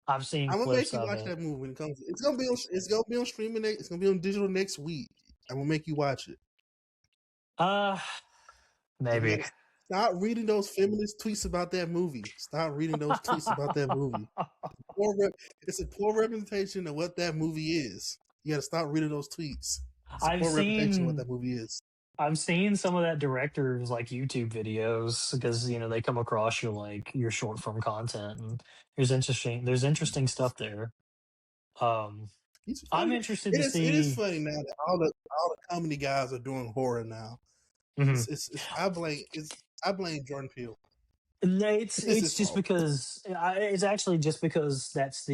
Speaker 3: I've seen
Speaker 2: I'm gonna
Speaker 3: clips
Speaker 2: make you
Speaker 3: of
Speaker 2: watch
Speaker 3: it.
Speaker 2: that movie when it comes. It's gonna be on streaming. It's gonna be on digital next week. I'm gonna make you watch it. And you
Speaker 3: Maybe.
Speaker 2: gotta stop reading those feminist tweets about that movie. Stop reading those tweets about that movie. It's a poor representation of what that movie is. You gotta stop reading those tweets. It's a
Speaker 3: I've
Speaker 2: poor representation of what
Speaker 3: seen
Speaker 2: that movie is.
Speaker 3: I've seen some of that director's like YouTube videos because they come across your short form content and there's interesting stuff there. Um
Speaker 2: He's
Speaker 3: I'm
Speaker 2: funny.
Speaker 3: interested
Speaker 2: It
Speaker 3: to
Speaker 2: is
Speaker 3: see.
Speaker 2: funny now that all the comedy guys are doing horror now.
Speaker 3: Mhm.
Speaker 2: I blame Jordan Peele.
Speaker 3: No,
Speaker 2: It's
Speaker 3: it's
Speaker 2: his
Speaker 3: just
Speaker 2: fault.
Speaker 3: because it's actually just because that's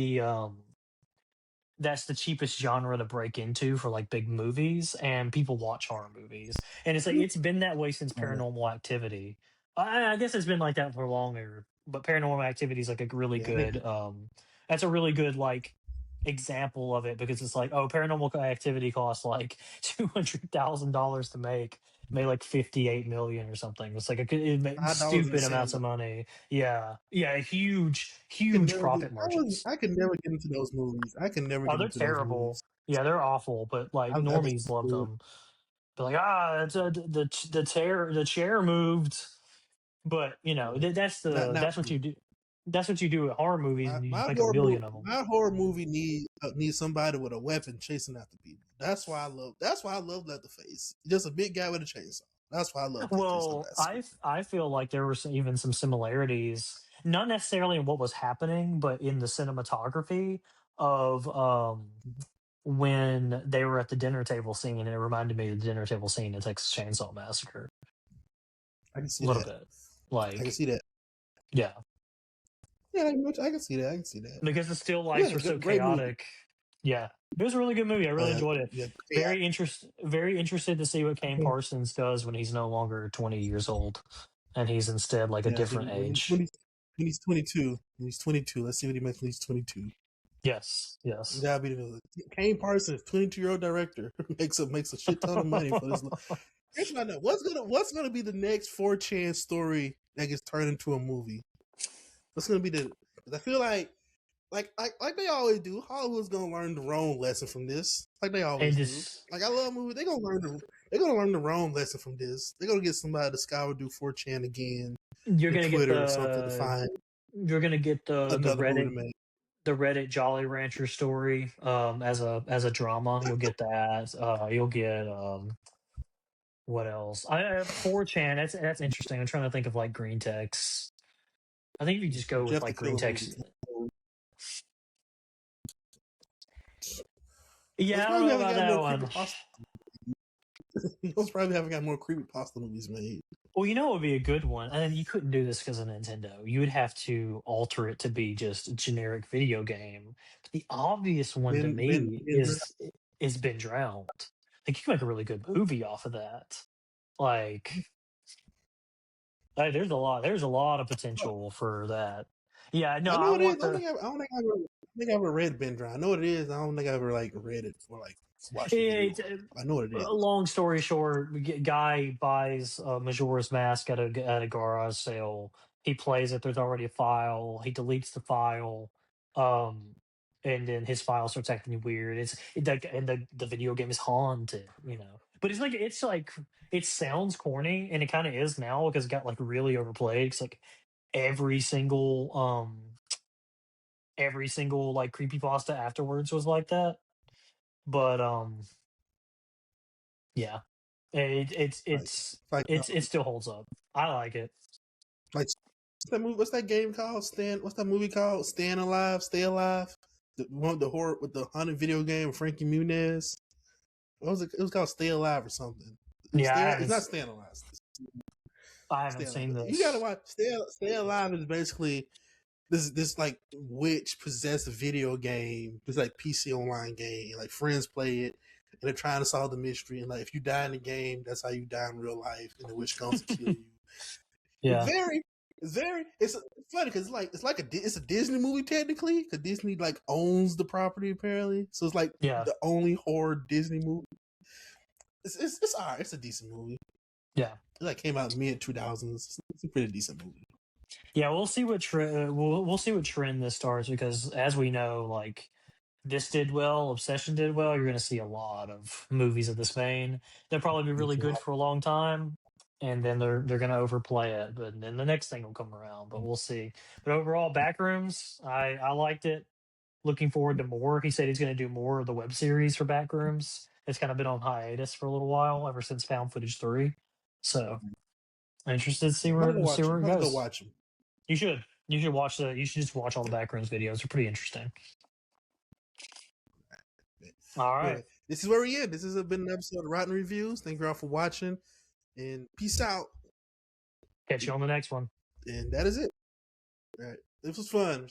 Speaker 3: the cheapest genre to break into for like big movies and people watch horror movies and it's like it's been that way since Paranormal Activity. I guess it's been like that for longer, but Paranormal Activity is like a really
Speaker 2: Yeah, I think
Speaker 3: good that's a really good like example of it because it's like, oh, Paranormal Activity costs like $200,000 to make, made like 58 million or something. It's like it made
Speaker 2: $5
Speaker 3: stupid
Speaker 2: insane
Speaker 3: amounts
Speaker 2: though.
Speaker 3: of money. Yeah,
Speaker 2: I could
Speaker 3: huge
Speaker 2: never get.
Speaker 3: profit margins.
Speaker 2: I could never get into those movies. I can never
Speaker 3: Oh,
Speaker 2: get
Speaker 3: they're
Speaker 2: into those
Speaker 3: terrible.
Speaker 2: movies.
Speaker 3: Yeah, they're awful. But like
Speaker 2: I think
Speaker 3: normies
Speaker 2: it's
Speaker 3: love
Speaker 2: weird.
Speaker 3: them. They're like, the chair moved. But
Speaker 2: Yeah.
Speaker 3: that's what you do. That's what you do with horror movies, and you just make a million of them.
Speaker 2: My horror movie need somebody with a weapon chasing after people. That's why I love. That's why I love Leatherface. Just a big guy with a chainsaw. That's why I love that face on
Speaker 3: Well,
Speaker 2: that screen.
Speaker 3: I feel like there were even some similarities, not necessarily in what was happening, but in the cinematography of when they were at the dinner table scene, and it reminded me of the dinner table scene in Texas Chainsaw Massacre
Speaker 2: I can
Speaker 3: a
Speaker 2: see
Speaker 3: little
Speaker 2: that.
Speaker 3: bit.
Speaker 2: I can
Speaker 3: Like,
Speaker 2: see that.
Speaker 3: yeah,
Speaker 2: Yeah, I can see that. I can see that.
Speaker 3: because the still
Speaker 2: Yeah,
Speaker 3: lifes were so
Speaker 2: great movie.
Speaker 3: chaotic. Yeah, it was a really good movie. I really enjoyed it.
Speaker 2: Yeah,
Speaker 3: Very interested to see what Kane
Speaker 2: yeah.
Speaker 3: Parsons does when he's no longer 20 years old, and he's instead like a
Speaker 2: Yeah,
Speaker 3: different
Speaker 2: when
Speaker 3: age.
Speaker 2: he's 22. When he's 22. Let's see what he makes when he's 22.
Speaker 3: Yes, yes.
Speaker 2: Gotta be the Kane Parsons, 22-year-old director, makes a shit ton of money for this. Here's what I know. What's gonna be the next 4chan story that gets turned into a movie? What's gonna be the? Because I feel like like they always do. Hollywood's gonna learn the wrong lesson from this, like they always do. Like I love movies. They're gonna learn the wrong lesson from this. They're gonna get somebody to scour do 4chan again,
Speaker 3: you're gonna get
Speaker 2: Twitter or something to find
Speaker 3: you're gonna get the
Speaker 2: another movie to make.
Speaker 3: the Reddit Jolly Rancher story as a drama. You'll get that. You'll get what else? 4chan. That's interesting. I'm trying to think of like green text. I think if you just go with
Speaker 2: Jeff the
Speaker 3: like green
Speaker 2: Killer
Speaker 3: text.
Speaker 2: movie.
Speaker 3: Yeah, I don't know about that one.
Speaker 2: Most probably haven't got more creepypasta movies made.
Speaker 3: Well, you know what would be a good one, and you couldn't do this because of Nintendo. You would have to alter it to be just a generic video game. But the obvious one to me is Ben Drowned. Like you can make a really good movie off of that. Like there's a lot of potential for that. Yeah, no,
Speaker 2: I know it is. I don't think I ever read Ben Drowned. I know what it is. I don't think I ever like read it or like watched it. I know what it is.
Speaker 3: Long story short, guy buys a Majora's Mask at a garage sale. He plays it. There's already a file. He deletes the file, and then his file starts acting weird. The video game is haunted, you know. But it's like it sounds corny, and it kind of is now because it got like really overplayed. It's like every single like creepypasta afterwards was like that. But yeah, it still holds up. I like it.
Speaker 2: Like what's that movie? What's that game called? What's that movie called? Stay Alive. The one with the horror with the haunted video game with Frankie Muniz. What was it? It was called Stay Alive or something. It's not Staying Alive.
Speaker 3: I haven't seen this.
Speaker 2: You gotta watch. Stay Alive is basically this like witch possessed video game. It's like PC online game. Like friends play it and they're trying to solve the mystery. And like if you die in the game, that's how you die in real life. And the witch comes to kill you.
Speaker 3: Yeah,
Speaker 2: it's funny because it's a Disney movie technically because Disney like owns the property apparently. So it's like the only horror Disney movie. It's alright. It's a decent movie.
Speaker 3: Yeah,
Speaker 2: it like came out mid 2000s. It's a pretty decent movie.
Speaker 3: Yeah, we'll see what we'll see what trend this starts because as we know, like this did well, Obsession did well. You're going to see a lot of movies of this vein. They'll probably be really good for a long time, and then they're going to overplay it. But then the next thing will come around. But we'll see. But overall, Backrooms, I liked it. Looking forward to more. He said he's going to do more of the web series for Backrooms. It's kind of been on hiatus for a little while ever since Found Footage 3. So I'm interested to see where it goes.
Speaker 2: Go watch them.
Speaker 3: You should watch you should just watch all the Backrooms videos. They're pretty interesting. All right.
Speaker 2: Anyway, this is where we end. This has been an episode of Rotten Reviews. Thank you all for watching and peace out.
Speaker 3: Catch you on the next one.
Speaker 2: And that is it. All right. This was fun.